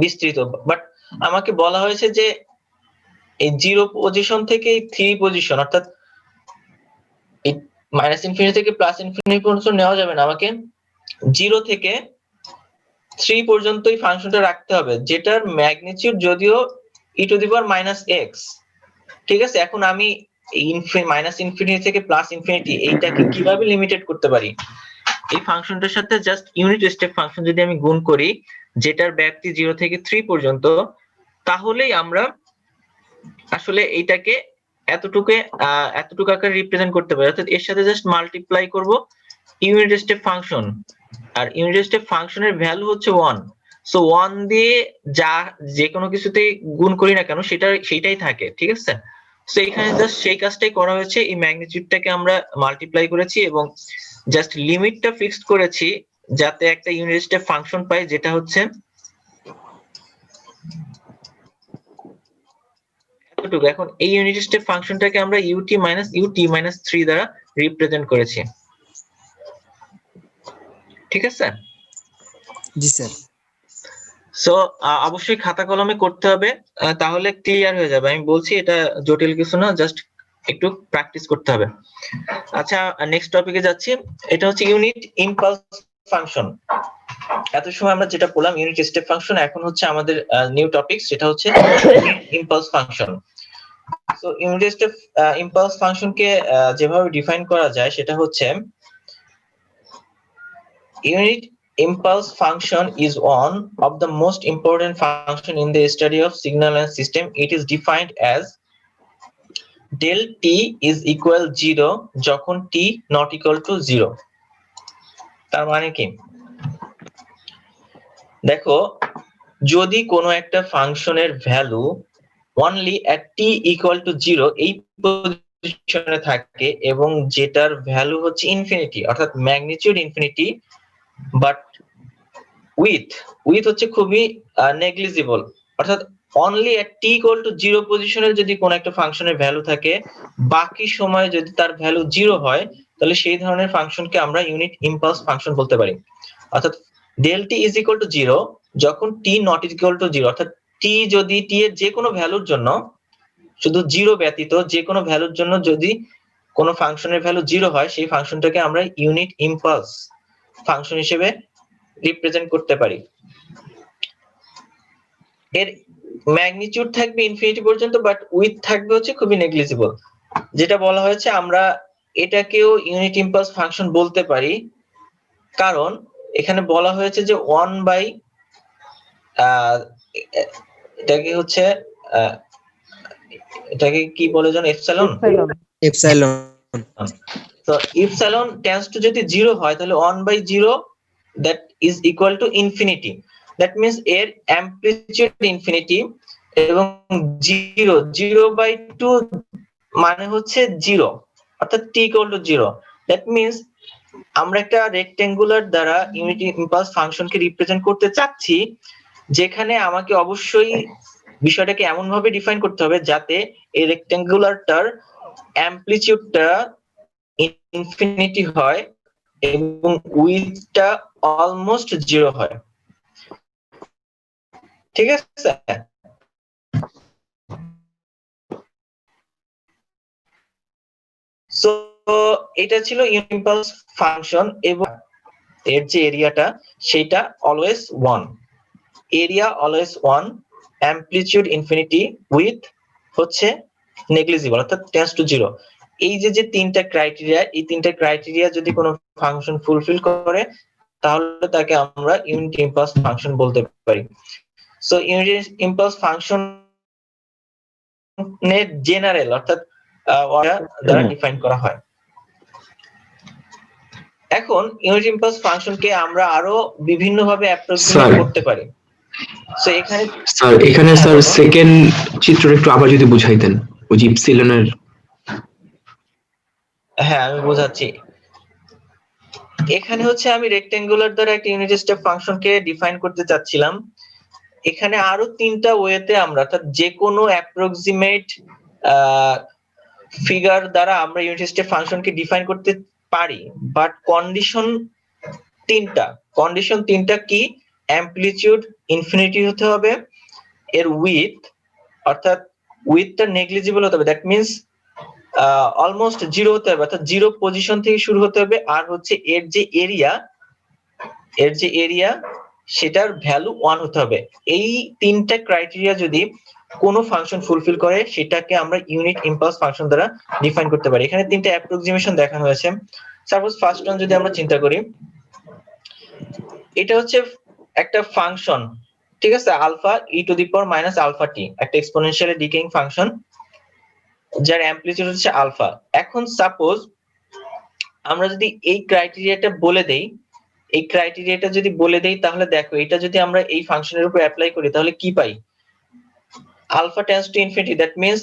A: বিস্তৃত, বাট আমাকে বলা হয়েছে যে এই 0 পজিশন থেকে 3 পজিশন, অর্থাৎ এই মাইনাস ইনফিনিটি থেকে প্লাস ইনফিনিটি পর্যন্ত নেওয়া যাবে না, আমাকে 0 থেকে 3 পর্যন্ত এই ফাংশনটা রাখতে হবে, যেটার ম্যাগনিটিউড যদিও e to the power minus x. ঠিক আছে, এখন আমি মাইনাস ইনফিনিটি থেকে প্লাস ইনফিনিটি এইটাকে কিভাবে লিমিটেড করতে পারি, এই ফাংশনটার সাথে জাস্ট ইউনিট স্টেপ ফাংশন যদি আমি গুণ করি, যেটার ব্যাপ্তি 0 থেকে 3 পর্যন্ত, তাহলেই আমরা আসলে এইটাকে এতটুকু আকারে রিপ্রেজেন্ট করতে পারি। অর্থাৎ এর সাথে জাস্ট মাল্টিপ্লাই করব ইউনিট স্টেপ ফাংশন, আর ইউনিট স্টেপ ফাংশনের ভ্যালু হচ্ছে 1। সো 1 দিয়ে যে কোনো কিছুতে গুণ করি না কেন সেটাই থাকে, ঠিক আছে। সো এখানে জাস্ট সেই কাজটাই করা হয়েছে, এই ম্যাগনিটিউডটাকে আমরা মাল্টিপ্লাই করেছি এবং জাস্ট লিমিটটা ফিক্সড করেছি যাতে একটা ইউনিট স্টেপ ফাংশন পাই, যেটা হচ্ছে এতটুকু। এখন এই ইউনিট স্টেপ ফাংশনটাকে আমরা ut-3 দ্বারা রিপ্রেজেন্ট করেছি, ঠিক আছে।
E: জি স্যার।
A: সো অবশ্যই খাতা কলমে করতে হবে, তাহলে ক্লিয়ার হয়ে যাবে। আমি বলছি এটা জটিল কিছু না, জাস্ট একটু প্র্যাকটিস করতে হবে। আচ্ছা, নেক্সট টপিকে যাচ্ছি। এটা হচ্ছে ইউনিট ইম্পালস ফাংশন। এত সময় আমরা যেটা বললাম ইউনিট স্টেপ ফাংশন, এখন হচ্ছে আমাদের নিউ টপিক, সেটা হচ্ছে impulse function. So unit step impulse ফাংশনকে যেভাবে ডিফাইন করা যায় সেটা হচ্ছে unit impulse function is one of the most important function in the study of signal and system. It is defined as del t is equal 0 যখন t not equal to 0। তার মানে কি, দেখো, যদি কোনো একটা ফাংশনের value only at t equal to 0 এই পজিশনে থাকে এবং যেটার ভ্যালু হচ্ছে ইনফিনিটি, অর্থাৎ ম্যাগনিটিউড ইনফিনিটি, বাট উইথ হচ্ছে খুবই নেগলিজিবল, অর্থাৎ only at T equal to 0 পজিশনের যদি কোন একটা ফাংশনের ভ্যালু থাকে, বাকি সময় যদি তার ভ্যালু 0 হয়, তাহলে সেই ধরনের ফাংশনকে আমরা ইউনিট ইম্পালস ফাংশন বলতে পারি। অর্থাৎ del t is equal to 0 যখন টি নট ইকুয়াল টু 0, অর্থাৎ টি যদি টি এর যে কোনো ভ্যালুর জন্য, শুধু 0 ব্যতীত যে কোনো ভ্যালুর জন্য যদি কোনো ফাংশনের ভ্যালু 0 হয়, সেই ফাংশনটাকে আমরা ইউনিট ইম্পালস ফাংশন হিসেবে রিপ্রেজেন্ট করতে পারি। এর ম্যাগনিটিউড থাকবে ইনফিনিটি পর্যন্ত, বাট উইথ থাকবে হচ্ছে খুবই নেগলিজিবল। যেটা বলা হয়েছে আমরা এটাকেও ইউনিট ইম্পালস ফাংশন বলতে পারি, কারণ এখানে বলা হয়েছে যে 1 বাই এটাকে কি বলে যেন, এপসাইলন। তো এপসাইলন টেন্ডস টু যদি 0 হয়, তাহলে 1/0 that is equal to infinity. That means এর অ্যামপ্লিটিউড ইনফিনিটি এবং 0/2 মানে হচ্ছে 0, অর্থাৎ t equal to 0. That means আমরা একটা রেক্টেঙ্গুলার দ্বারা ইউনিট ইম্পালস ফাংশনকে রিপ্রেজেন্ট করতে চাচ্ছি, যেখানে আমাকে অবশ্যই বিষয়টাকে এমন ভাবে ডিফাইন করতে হবে যাতে এই রেক্টেঙ্গুলারটার অ্যামপ্লিটিউডটা ইনফিনিটি হয় এবং উইথটা অলমোস্ট 0 হয়, ঠিক আছে। সো এটা ছিল ইউনিট ইম্পালস ফাংশন, এবং এর যে এরিয়াটা সেটা always 1, area always 1, amplitude infinity, with হচ্ছে নেগলিজিবল, অর্থাৎ টেন্ডস টু 0। এই যে তিনটা ক্রাইটেরিয়া, এই তিনটা ক্রাইটেরিয়া যদি কোনো ফাংশন ফুলফিল করে, তাহলে তাকে আমরা ইউনিট ইম্পালস ফাংশন বলতে পারি। সো ইউনিট ইম্পালস ফাংশন এর জেনারেল, অর্থাৎ দ্বারা ডিফাইন করা হয়। এখন ইউনিট ইম্পালস ফাংশনকে আমরা আরো বিভিন্ন ভাবে অ্যাপ্রক্সিমেট করতে পারি। সো এখানে
F: স্যার সেকেন্ড চিত্রটা একটু আবার যদি বুঝাইতেন, ওই ইপসিলনের।
A: হ্যাঁ, আমি বোঝাচ্ছি। এখানে হচ্ছে আমি রেক্টেঙ্গুলার দ্বারা একটা ইউনিট স্টেপ ফাংশনকে ডিফাইন করতে চাচ্ছিলাম। এখানে আরো তিনটা ওয়েতে আমরা, অর্থাৎ যে কোনো অ্যাপ্রক্সিমেট ফিগার দ্বারা আমরা ইউনিট স্টেপ ফাংশনকে ডিফাইন করতে পারি, বাট কন্ডিশন তিনটা কি? অ্যামপ্লিটিউড ইনফিনিটি হতে হবে, এর উইথ, অর্থাৎ উইথটা নেগলিজিবল হতে হবে, দ্যাট মিন্স অলমোস্ট 0 হতে হবে, অর্থাৎ 0 পজিশন থেকে শুরু হতে হবে, আর হচ্ছে এর যে এরিয়া সেটার ভ্যালু 1 হতে হবে। এই তিনটা ক্রাইটেরিয়া যদি কোনো ফাংশন ফুলফিল করে, সেটাকে আমরা ইউনিট ইম্পালস ফাংশন দ্বারা ডিফাইন করতে পারি। এখানে তিনটা অ্যাপ্রক্সিমেশন দেখানো হয়েছে। সাপোজ ফার্স্ট ওয়ান যদি আমরা চিন্তা করি, এটা হচ্ছে একটা ফাংশন, ঠিক আছে, alpha e to the power minus alpha t, একটা এক্সপোনেনশিয়ালি ডিকেইং ফাংশন যার অ্যামপ্লিটিউড হচ্ছে আলফা। এখন সাপোজ আমরা যদি এই ক্রাইটেরিয়াটা বলে দেই, এই ক্রাইটেরিয়াটা যদি বলে দেই, তাহলে দেখো এটা যদি আমরা এই ফাংশনের উপর অ্যাপ্লাই করি তাহলে কি পাই? Alpha tends to infinity, that means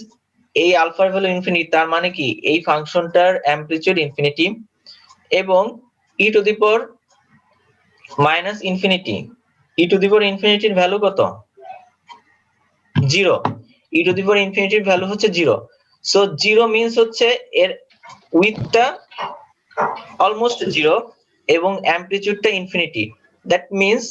A: এই আলফার ভ্যালু ইনফিনিটি, তার মানে কি এই ফাংশনটার অ্যামপ্লিটিউড ইনফিনিটি, এবং e to the power minus infinity, e to the power ইনফিনিটির ভ্যালু কত? 0। ই টু দি পাওয়ার ইনফিনিটির ভ্যালু হচ্ছে 0। সো 0 মিন্স হচ্ছে এর উইডথটা অলমোস্ট 0 এবং অ্যামপ্লিটিউডটা ইনফিনিটি। দ্যাট মিন্স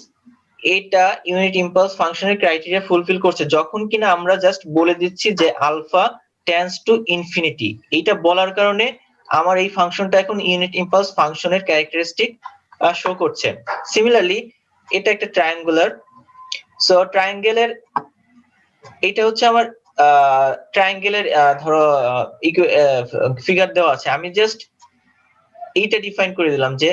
A: এটা ইউনিট ইম্পালস ফাংশনের ক্রাইটেরিয়া ফুলফিল করছে, যখন কিনা আমরা জাস্ট বলে দিচ্ছি যে আলফা টেন্ডস টু ইনফিনিটি। এইটা বলার কারণে আমার এই ফাংশনটা এখন ইউনিট ইম্পালস ফাংশনের ক্যারেক্টারিস্টিক শো করছে। সিমিলারলি এটা একটা ট্রায়াঙ্গুলার, সো ট্রায়াঙ্গেলের এটা হচ্ছে আমার ট্রায়াঙ্গেলের ধরো ফিগার দেওয়া আছে, আমি জাস্ট এইটা ডিফাইন করে দিলাম যে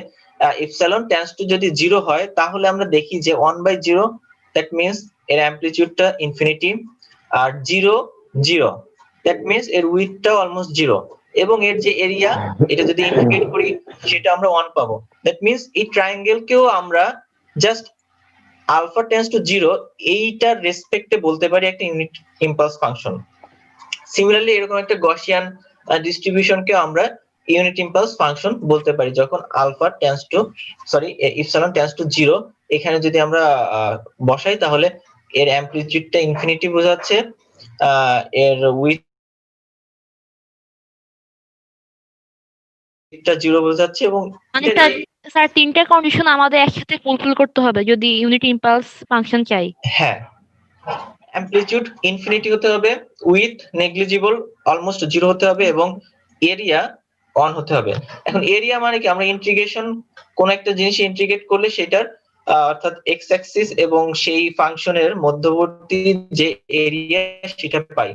A: ইপসিলন টেন্ডস টু যদি 0 হয় তাহলে আমরা দেখি যে 1/0, দ্যাট মিন্স এর অ্যামপ্লিটিউডটা ইনফিনিটি, আর 0 0, দ্যাট মিন্স এর উইডথটা অলমোস্ট 0, এবং এর যে এরিয়া এটা যদি ইন্টিগ্রেট করি সেটা আমরা 1 পাবো। দ্যাট মিন্স এই ট্রায়াঙ্গেলকেও আমরা জাস্ট আলফা টেন্ডস টু 0 এইটার রেসপেক্টে বলতে পারি একটা ইউনিট ইম্পালস ফাংশন। সিমিলারলি এরকম একটা গসিয়ান ডিস্ট্রিবিউশনকে আমরা ইউনিট ইম্পালস ফাংশন বলতে পারি যখন alpha tends to epsilon tends to 0 এখানে যদি আমরা বসাই তাহলে এর অ্যামপ্লিটিউডটা ইনফিনিটি বোঝাচ্ছে, এর উইডথটা 0 বোঝাচ্ছে, এবং
G: মানে স্যার তিনটা কন্ডিশন আমাদের একসাথে ফুলফিল করতে হবে যদি ইউনিট ইম্পালস ফাংশন চাই।
A: হ্যাঁ, অ্যামপ্লিটিউড ইনফিনিটি হতে হবে, উইডথ নেগলিজিবল অলমোস্ট 0 হতে হবে, এবং এরিয়া 1 হতে হবে। এখন এরিয়া মানে কি, আমরা ইন্টিগ্রেশন কোন একটা জিনিস ইন্টিগ্রেট করলে সেটার অর্থাৎ এক্স অ্যাক্সিস এবং সেই ফাংশনের মধ্যবর্তী যে এরিয়া সেটা পাই।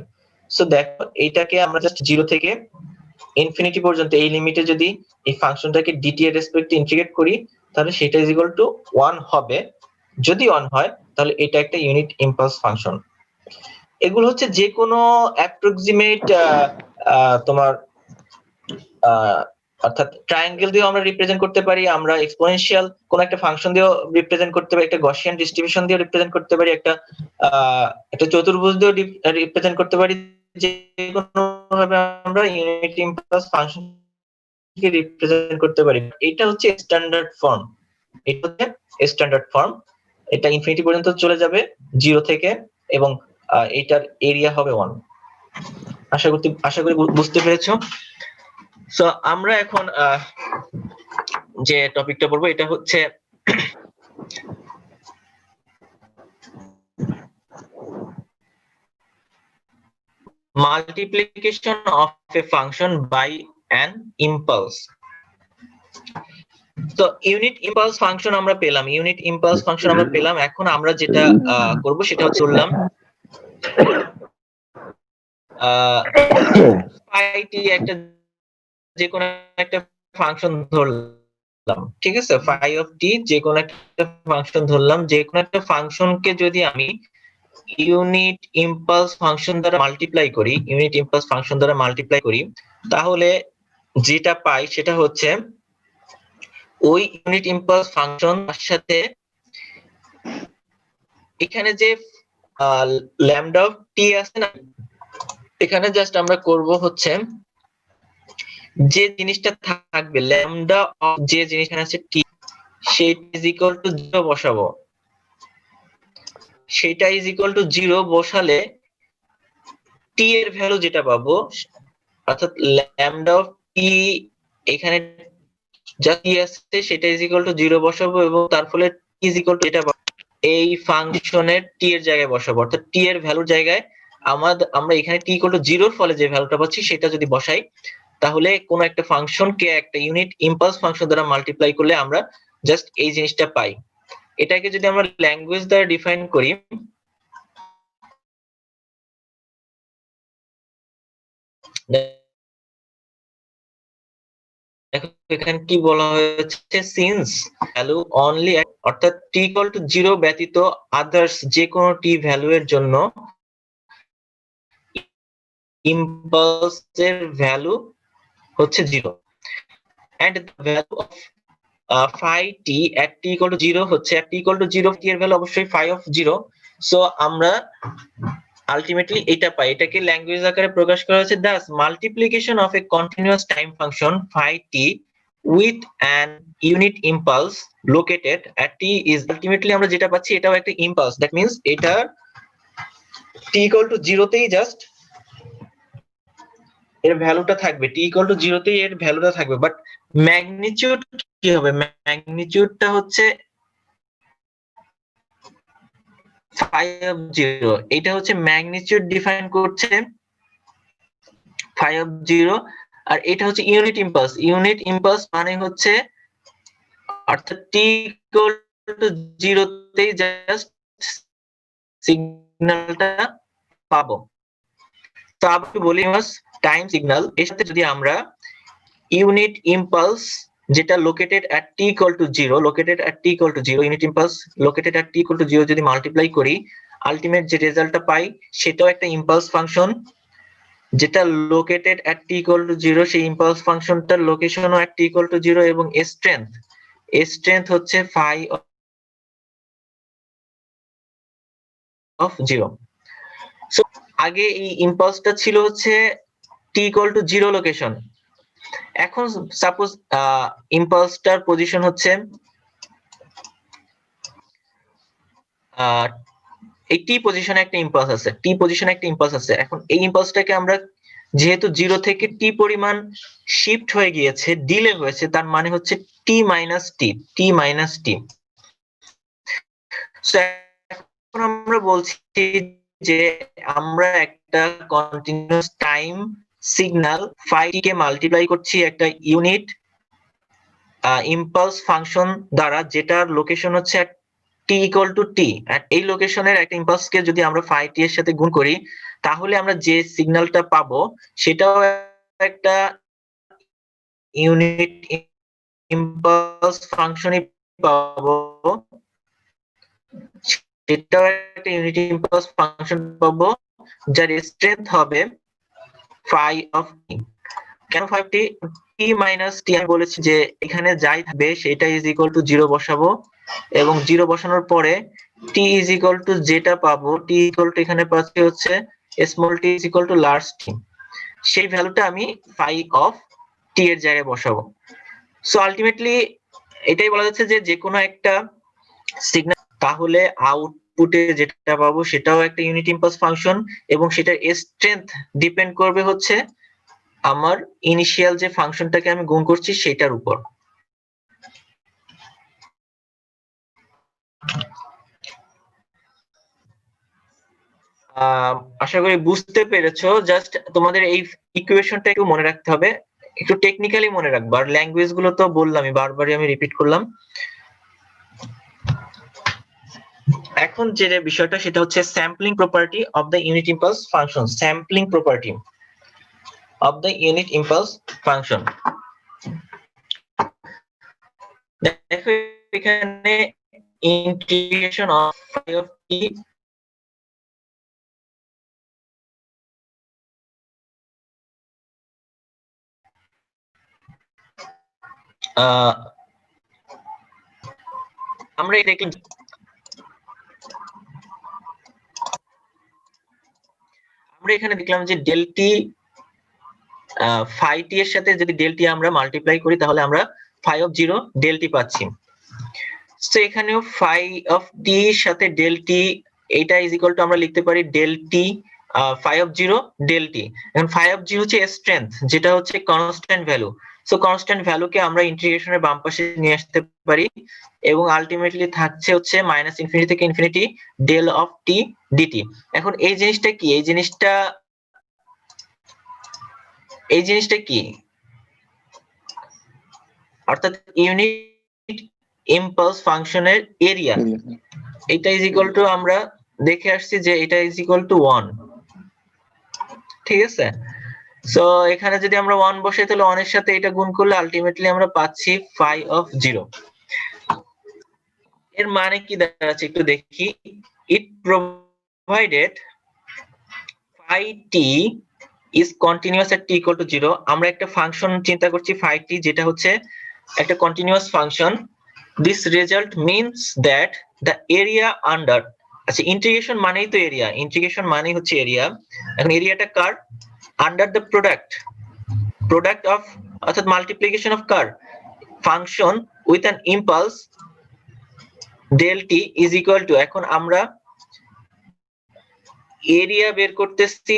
A: সো দেখো এইটাকে আমরা জাস্ট 0 থেকে ইনফিনিটি পর্যন্ত এই লিমিটে যদি এই ফাংশনটাকে ডিটি এর রেসপেক্টে ইন্টিগ্রেট করি তাহলে সেটা ইজ ইকুয়াল টু 1 হবে। যদি 1 হয় তাহলে এটা একটা ইউনিট ইম্পালস ফাংশন। এগুলো হচ্ছে যে কোনো অ্যাপ্রক্সিমেট তোমার অর্থাৎ ট্রায়াঙ্গেল দিয়েও আমরা রিপ্রেজেন্ট করতে পারি, আমরা এক্সপোনেনশিয়াল কোন একটা ফাংশন দিয়েও রিপ্রেজেন্ট করতে পারি, একটা গসিয়ান ডিস্ট্রিবিউশন দিয়ে রিপ্রেজেন্ট করতে পারি, একটা চতুর্ভুজ দিয়েও রিপ্রেজেন্ট করতে পারি। যে কোনো ভাবে আমরা ইউনিট ইম্পালস ফাংশনকে রিপ্রেজেন্ট করতে পারি। এটা হচ্ছে স্ট্যান্ডার্ড ফর্ম, এটা হচ্ছে স্ট্যান্ডার্ড ফর্ম। এটা ইনফিনিটি পর্যন্ত চলে যাবে 0 থেকে, এবং এটার এরিয়া হবে 1। আশা করি বুঝতে পেরেছো। সো আমরা এখন যে টপিকটা পড়বো এটা হচ্ছে multiplication of a function by an impulse. তো ইউনিট ইম্পালস ফাংশন আমরা পেলাম, এখন আমরা যেটা করব সেটা হচ্ছে বললাম ফাইটি একটা যে কোনো একটা ফাংশন ধরলাম, ঠিক আছে, ফাই অফ টি যে কোনো একটা ফাংশন ধরলাম, যে কোনো একটা ফাংশনকে যদি আমি ইউনিট ইম্পালস ফাংশন দ্বারা মাল্টিপ্লাই করি তাহলে যেটা পাই সেটা হচ্ছে ওই ইউনিট ইম্পালস ফাংশন তার সাথে এখানে যে ল্যামডা অফ টি আছে না, এখানে জাস্ট আমরা করব হচ্ছে যে জিনিসটা থাকবে ল্যামডা অফ যে জিনিসটা আছে টি, সেটা ইজ ইকুয়াল টু 0 বসাবো। সেটা ইজ ইকুয়াল টু 0 বসালে টি এর ভ্যালু যেটা পাবো, অর্থাৎ ল্যামডা অফ টি এখানে যা টি আছে সেটা ইজ ইকুয়াল টু 0 বসাবো, এবং তার ফলে টি ইজ ইকুয়াল টু এটা এই ফাংশনের টি এর জায়গায় বসাবো, অর্থাৎ টি এর ভ্যালুর জায়গায় আমরা এখানে টি ইকুয়াল টু 0 এর ফলে যে ভ্যালুটা পাচ্ছি সেটা যদি বসাই তাহলে কোন একটা ফাংশনকে একটা ইউনিট ইম্পালস ফাংশন দ্বারা মাল্টিপ্লাই করলে আমরা জাস্ট এই জিনিসটা পাই। এটাকে যদি আমরা ল্যাঙ্গুয়েজ দ্বারা ডিফাইন করি, দেখো এখানে কি বলা হয়েছে, সিন্স ভ্যালু অনলি অর্থাৎ টি ইকুয়াল টু 0 ব্যতীত আদার্স যে কোনো টি ভ্যালু এর জন্য ইম্পালসের ভ্যালু হচ্ছে 0 and the value of phi t at t equal to 0 হচ্ছে at t equal to 0 t এর ভ্যালু অবশ্যই phi of 0, সো আমরা আলটিমেটলি এটা পাই। এটাকে ল্যাঙ্গুয়েজ আকারে প্রকাশ করা হয়েছে thus multiplication of a continuous time function phi t with an unit impulse located at t is ultimately আমরা যেটা পাচ্ছি এটাও একটা ইম্পালস, দ্যাট মিন্স এটা t equal to 0 তেই জাস্ট এর ভ্যালুটা থাকবে, t equal to 0 তেই এর ভ্যালুটা থাকবে, বাট ম্যাগনিটিউড কি হবে? ম্যাগনিটিউডটা হচ্ছে phi of 0, এটা হচ্ছে ম্যাগনিটিউড ডিফাইন করছে phi of 0, আর এটা হচ্ছে ইউনিট ইম্পালস। ইউনিট ইম্পালস মানে হচ্ছে অর্থাৎ t equal to 0 তেই জাস্ট সিগন্যালটা পাবো। তো আবার বলি টাইম সিগন্যাল এর সাথে যদি আমরা ইউনিট ইম্পালস যেটা located at t equal to 0, located at t equal to 0, unit impulse located at t equal to 0 যদি মাল্টিপ্লাই করি, আলটিমেট যে রেজাল্টটা পাই সেটাও একটা ইম্পালস ফাংশন যেটা located at t equal to 0, সেই ইম্পালস ফাংশনটার লোকেশনও অ্যাট t equal to 0 এবং স্ট্রেংথ হচ্ছে phi of 0। সো আগে এই ইম্পালসটা ছিল হচ্ছে t equal to 0 লোকেশন, এখন সাপোজ ইম্পালসটার পজিশন হচ্ছে এই টি পজিশনে একটা ইম্পালস আছে, এখন এই ইম্পালসটাকে আমরা যেহেতু 0 থেকে টি পরিমাণ শিফট হয়ে গিয়েছে, ডিলে হয়েছে, তার মানে হচ্ছে টি মাইনাস টি। সো এখন আমরা বলছি যে আমরা একটা কন্টিনিউয়াস টাইম সিগন্যাল phi কে মাল্টিপ্লাই করছি একটা ইউনিট ইম্পালস ফাংশন দ্বারা, যেটার লোকেশন হচ্ছে t equal to t, আর এই লোকেশনের একটা ইম্পালসকে যদি আমরা phi t এর সাথে গুণ করি তাহলে আমরা যে সিগন্যালটা পাবো সেটাও একটা ইউনিট ইম্পালস ফাংশনই পাবো, সেটাও একটা ইউনিট ইম্পালস ফাংশন পাবো যার স্ট্রেংথ হবে phi of t। কেন phi of t? t minus t আমি বলেছি যে এখানে যাই থাকবে সেটা ইজ ইকুয়াল টু 0 বসাবো, এবং 0 বসানোর পরে t ইজ ইকুয়াল টু যেটা পাবো, t ইকুয়াল টু এখানে পাচ্ছি হচ্ছে small t is equal two large t, সেই ভ্যালুটা আমি phi of t এর জায়গায় বসাবো। সো আলটিমেটলি এটাই বলা যাচ্ছে যে যে কোনো একটা সিগন্যাল তাহলে আউটপুটে যেটা পাবো সেটাও একটা ইউনিট ইম্পালস ফাংশন, এবং সেটার স্ট্রেংথ ডিপেন্ড করবে হচ্ছে আমার ইনিশিয়াল যে ফাংশনটাকে আমি গুণ করছি সেটার উপর। আশা করি বুঝতে পেরেছো। জাস্ট তোমাদের এই ইকুয়েশনটা একটু মনে রাখতে হবে, একটু টেকনিক্যালি মনে রাখবা, আর ল্যাঙ্গুয়েজ গুলো তো বললামই, বারবারই আমি রিপিট করলাম। এখন যে বিষয়টা সেটা হচ্ছে sampling property of the unit impulse function. Sampling property of the unit impulse function. দেখো এখানে integration of phi of t আমরা দেখলাম এখানে দেখলাম যে ডেল টি phi t এর সাথে যদি ডেল টি আমরা মাল্টিপ্লাই করি তাহলে আমরা phi of 0 ডেল টি পাচ্ছি। তো এখানেও phi of t এর সাথে ডেল টি, এটা ইজ ইকুয়াল টু আমরা লিখতে পারি del t phi of 0 del t. এখন phi of 0 হচ্ছে স্ট্রেংথ, যেটা হচ্ছে কনস্ট্যান্ট ভ্যালু। সো কনস্ট্যান্ট ভ্যালুকে আমরা ইন্টিগ্রেশনের বাম পাশে নিয়ে আসতে পারি, এবং আলটিমেটলি থাকছে হচ্ছে মাইনাস ইনফিনিটি থেকে infinity del of t dt. এখন এই জিনিসটা কি? এই জিনিসটা কি? অর্থাৎ ইউনিট ইম্পালস ফাংশনের এরিয়া, এটা ইজ ইকুয়াল টু আমরা দেখে আসছি যে এটা ইজ ইকুয়াল টু 1, ঠিক আছে? সো এখানে যদি আমরা 1 বসাই তাহলে 1 এর সাথে এটা গুণ করলে আলটিমেটলি আমরা পাচ্ছি phi of 0। এর মানে কি দাঁড়াচ্ছে একটু দেখি। ইট provided phi t is continuous at t equal to 0. আমরা একটা ফাংশন চিন্তা করছি phi t যেটা হচ্ছে একটা continuous function. This result means that the area under, আচ্ছা ইন্টিগ্রেশন মানেই তো এরিয়া, ইন্টিগ্রেশন মানেই হচ্ছে এরিয়া। এখন এরিয়াটা কার? আন্ডার দ্য প্রোডাক্ট অফ, অর্থাৎ multiplication of car? Function with an impulse del t is equal to, এখন আমরা এরিয়া বের করতেছি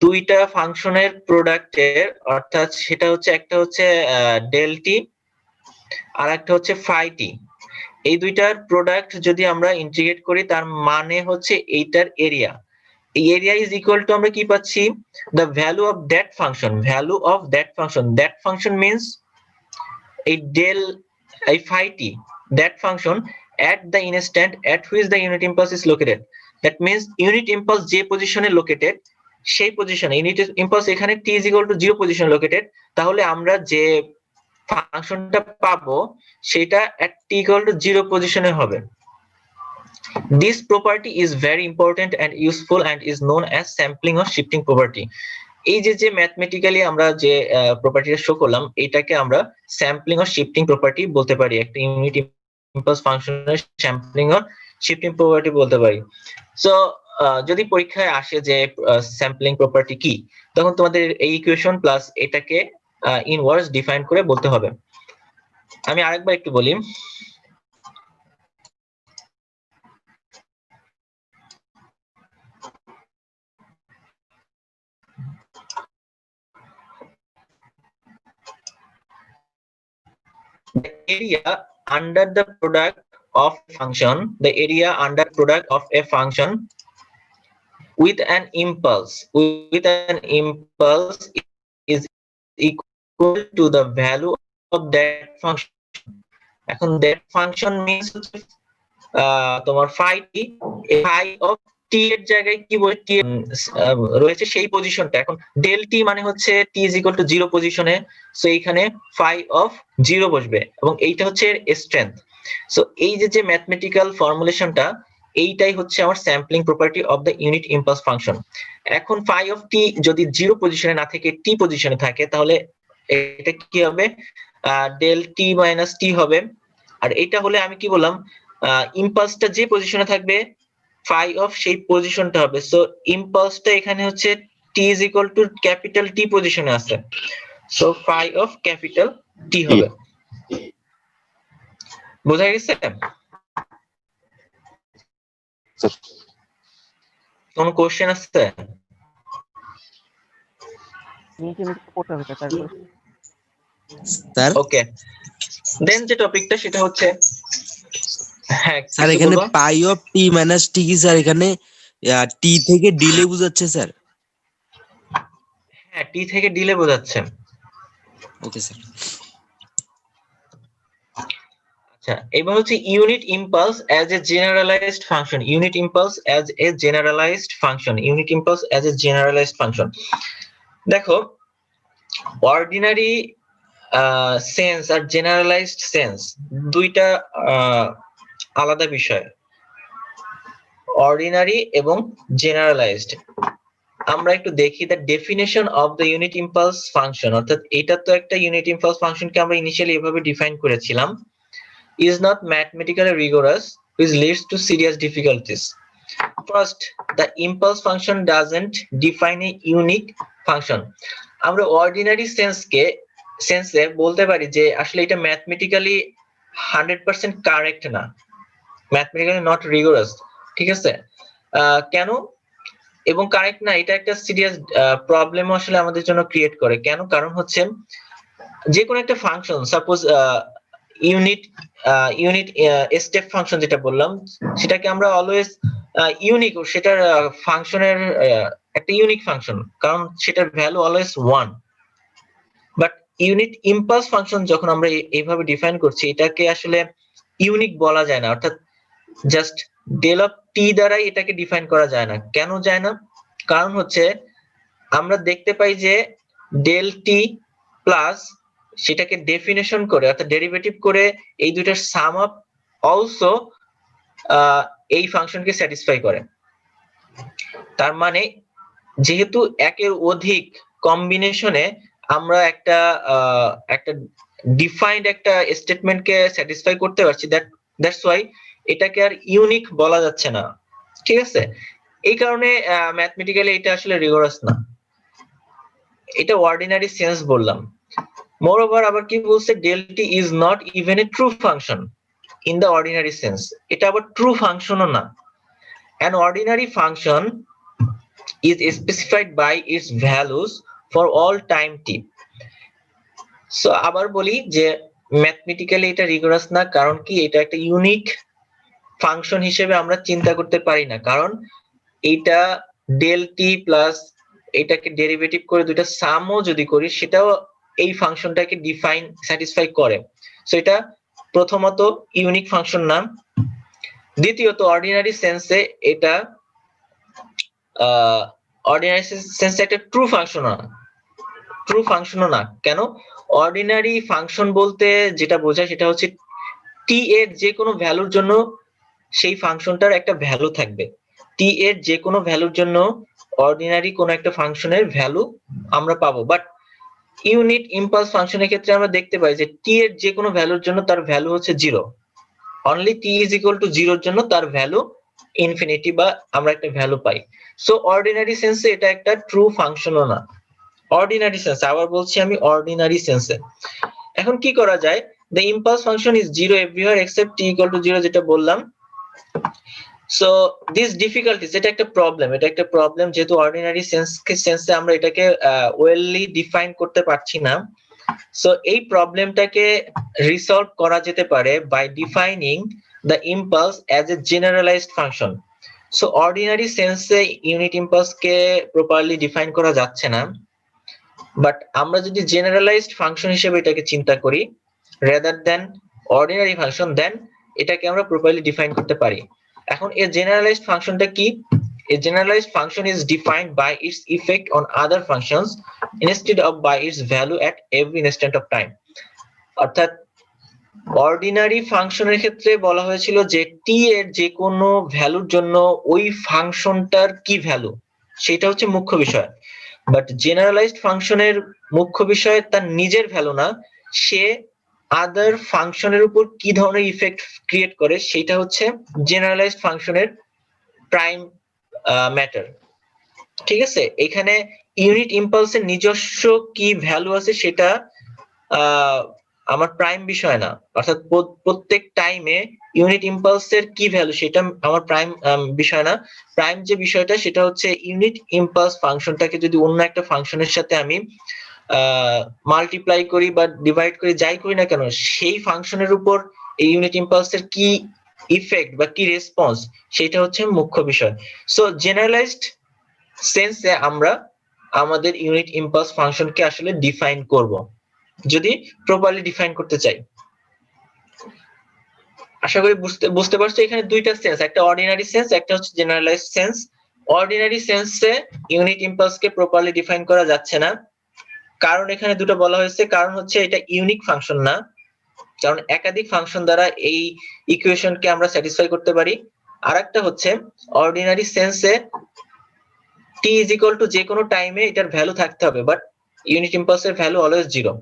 A: দুইটা ফাংশনের প্রোডাক্টের, অর্থাৎ সেটা হচ্ছে একটা হচ্ছে del t আর একটা হচ্ছে phi t। এই দুইটার প্রোডাক্ট যদি আমরা ইন্টিগ্রেট করি তার মানে হচ্ছে এইটার এরিয়া। এই এরিয়া ইজ ইকুয়াল টু আমরা কি পাচ্ছি? The value of that function, value of that function, that function means এই phi t, that function at the instant at which the unit impulse is located. That means unit impulse যে পজিশনে located সেই পজিশনে unit impulse এখানে t is equal to 0 পজিশনে located, তাহলে আমরা যে ফাংশনটা পাবো সেটা at t equal to 0 পজিশনে হবে। This property is very important and useful and is known as sampling or shifting property. এই যে ম্যাথমেটিক্যালি আমরা যে প্রপার্টিটা শো করলাম এটাকে আমরা স্যাম্পলিং অর শিফটিং প্রপার্টি বলতে পারি, একটা ইউনিট ইম্পালস ফাংশনের স্যাম্পলিং অর শিফটিং প্রপার্টি বলতে পারি। সো যদি পরীক্ষায় আসে যে স্যাম্পলিং প্রপার্টি কি, তখন তোমাদের এই ইকুয়েশন প্লাস এটাকে ইন ওয়ার্ডস ডিফাইন করে বলতে হবে। আমি আরেকবার একটু বলি। The area under the product of function, the area under product of a function with an impulse is equal to the value of that function. এখন that function means তোমার phi t, phi of t এর জায়গায় কি বলে t রয়েছে সেই পজিশনটা। এখন del t মানে হচ্ছে t is equal to 0 পজিশনে, সো এইখানে phi of 0 বসবে এবং এইটা হচ্ছে স্ট্রেংথ। সো এই যে ম্যাথমেটিক্যাল ফর্মুলেশনটা এইটাই হচ্ছে আমার sampling property of the unit impulse function. এখন phi of t যদি 0 পজিশনে না থেকে t পজিশনে থাকে তাহলে এটা কি হবে? del t minus t হবে। আর এটা হলে আমি কি বললাম, ইম্পালসটা যে পজিশনে থাকবে phi of সেই পজিশনটা হবে। সো ইম্পালসটা এখানে হচ্ছে t is equal to capital T পজিশনে আছে, so phi of capital T হবে। বোঝা গেছে? কোন কোশ্চেন আছে?
D: নিচে পড়তে হবে তারপর।
E: স্যার
A: ওকে, দেন যে টপিকটা সেটা হচ্ছে, হ্যাঁ
E: স্যার এখানে পাই অফ টি মাইনাস টি কি স্যার এখানে টি থেকে ডিলে বোঝাচ্ছে স্যার?
A: হ্যাঁ টি থেকে ডিলে বোঝাচ্ছে।
E: Okay sir.
A: আচ্ছা এবার হচ্ছে unit impulse as a generalized function, unit impulse as a generalized function, unit impulse as a generalized function. দেখো অর্ডিনারি সেন্স আর জেনারেলাইজড সেন্স দুইটা আলাদা বিষয়, অর্ডিনারি এবং জেনারেলাইজড। আমরা একটু দেখি the definition of the unit impulse function, অর্থাৎ এটা তো একটা ইউনিট ইম্পালস ফাংশনকে আমরা ইনিশিয়ালি এভাবে ডিফাইন করেছিলাম, is not mathematically rigorous which leads to serious difficulties. First, the impulse function doesn't define a unique function. আমরা অর্ডিনারি সেন্সে বলতে পারি যে আসলে এটা ম্যাথমেটিক্যালি 100% কারেক্ট না, ম্যাথমেটিক্যালি নট রিগোরাস, ঠিক আছে? কেন এবং কারেক্ট না, এটা একটা সিরিয়াস প্রবলেম আসলে আমাদের জন্য ক্রিয়েট করে। কেন? কারণ হচ্ছে যে কোনো একটা function, suppose unit step function যেটা বললাম সেটাকে আমরা অলওয়েজ ইউনিক, সেটার ফাংশনের একটা ইউনিক ফাংশন, কারণ সেটার value always 1। But unit impulse function যখন আমরা এইভাবে ডিফাইন করছি এটাকে আসলে ইউনিক বলা যায় না, অর্থাৎ জাস্ট ডেল অফ টি দ্বারাই এটাকে ডিফাইন করা যায় না। কেন যায় না? কারণ হচ্ছে আমরা দেখতে পাই যে ডেল টি প্লাস সেটাকে ডেফিনেশন করে অর্থাৎ ডেরিভেটিভ করে এই দুইটার সাম আপ অলসো এই ফাংশনকে স্যাটিসফাই করে। তার মানে যেহেতু একের অধিক কম্বিনেশনে আমরা একটা ডিফাইন্ড একটা স্টেটমেন্টকে স্যাটিসফাই করতে পারছি, দ্যাটস ওয়াই এটাকে আর ইউনিক বলা যাচ্ছে না। ঠিক আছে, এই কারণে ম্যাথমেটিক্যালি এটা আসলে রিগোরাস না, এটা অর্ডিনারি সেন্স বললাম। মোরওভার আবার কি বলছে, del t is not even a true function in the ordinary sense, এটা আবার ট্রু ফাংশনও না। An ordinary function is specified by its values for all time t. So আবার বলি যে ম্যাথমেটিক্যালি এটা রিগোরাস না, কারণ কি এটা একটা ইউনিক ফাংশন হিসেবে আমরা চিন্তা করতে পারি না, কারণ এটা ডেল টি প্লাস এটাকে ডেরিভেটিভ করে দুইটা সামও যদি করি সেটাও এই ফাংশনটাকে ডিফাইন স্যাটিসফাই করে। সো এটা প্রথমত ইউনিক ফাংশন না, দ্বিতীয়ত অর্ডিনারি সেন্সে এটা অর্ডিনারি সেন্সে একটা ট্রু ফাংশনও না। কেন? অর্ডিনারি ফাংশন বলতে যেটা বোঝায় সেটা হচ্ছে টি এর যে কোনো ভ্যালুর জন্য সেই ফাংশনটার একটা ভ্যালু থাকবে। টি এর যে কোনো ভ্যালুর জন্য অর্ডিনারি কোনো একটা ফাংশনের ভ্যালু আমরা পাবো, বাট ইউনিট ইম্পালস ফাংশনের ক্ষেত্রে আমরা দেখতে পাই যে টি এর যে কোনো ভ্যালুর জন্য তার ভ্যালু হচ্ছে 0, only T is equal to 0 এর জন্য তার ভ্যালু ইনফিনিটি বা আমরা একটা ভ্যালু পাই। সো অর্ডিনারি সেন্সে এটা একটা ট্রু ফাংশনও না, অর্ডিনারি সেন্সে, আবার বলছি আমি অর্ডিনারি সেন্সে। এখন কি করা যায়, the impulse function is 0 everywhere except t equal to 0, যেটা বললাম। সো দিস ডিফিকাল্টিজ, এটা একটা প্রবলেম, যেহেতু অর্ডিনারি সেন্সে আমরা এটাকে ওয়েললি ডিফাইন করতে পারছি না। সো এই প্রবলেমটাকে রিসলভ করা যেতে পারে by defining the impulse as a generalized function. So ordinary সেন্সে ইউনিট ইম্পালসকে প্রপারলি ডিফাইন করা যাচ্ছে না, বাট আমরা যদি জেনারেলাইজড ফাংশন হিসেবে এটাকে চিন্তা করি rather than অর্ডিনারি ফাংশন, দেন এটাকে আমরা প্রপারলি ডিফাইন করতে পারি। এখন এর জেনারেলাইজড ফাংশনটা কি? A generalized function is defined by its effect on other functions instead of by its value at every instant of time. অর্থাৎ অর্ডিনারি ফাংশনের ক্ষেত্রে বলা হয়েছিল যে টি এর যে কোনো ভ্যালুর জন্য ওই ফাংশনটার কি ভ্যালু সেটা হচ্ছে মুখ্য বিষয়, বাট জেনারেলাইজড ফাংশনের মুখ্য বিষয় তার নিজের ভ্যালু না, সে আদার ফাংশনের উপর কি ধরনের ইফেক্ট ক্রিয়েট করে সেটা হচ্ছে জেনারেলাইজড ফাংশনের প্রাইম ম্যাটার। ঠিক আছে, এখানে ইউনিট ইম্পালসের নিজস্ব কি ভ্যালু আছে সেটা আমার প্রাইম বিষয় না, অর্থাৎ প্রত্যেক টাইমে ইউনিট ইম্পালসের কি ভ্যালু সেটা আমার প্রাইম বিষয় না। প্রাইম যে বিষয়টা সেটা হচ্ছে ইউনিট ইম্পালস ফাংশনটাকে যদি অন্য একটা ফাংশনের সাথে আমি মাল্টিপ্লাই করি বা ডিভাইড করি, যাই করি না কেন, সেই ফাংশনের উপর এই ইউনিট ইম্পালসের কি ইফেক্ট বা কি রেসপন্স সেটা হচ্ছে মুখ্য বিষয়। সো জেনারেলাইজড সেন্সে আমরা আমাদের ইউনিট ইম্পালস ফাংশনকে আসলে ডিফাইন করব যদি প্রপারলি ডিফাইন করতে চাই। আশা করি বুঝতে পারছো, এখানে দুইটা সেন্স, একটা অর্ডিনারি সেন্স, একটা হচ্ছে জেনারেলাইজড সেন্স। অর্ডিনারি সেন্সে ইউনিট ইম্পালসকে প্রপারলি ডিফাইন করা যাচ্ছে না, কারণ এখানে দুটো বলা হয়েছে। কারণ হচ্ছে এটা ইউনিক ফাংশন না, কারণ একাধিক ফাংশন দ্বারা এই ইকুয়েশনকে আমরা স্যাটিসফাই করতে পারি। আরেকটা হচ্ছে অর্ডিনারি সেন্সে টি ইজ ইকুয়াল টু যে কোনো টাইমে এটার ভ্যালু থাকতে হবে, বাট ইউনিট ইম্পালসের ভ্যালু অলওয়েজ 0।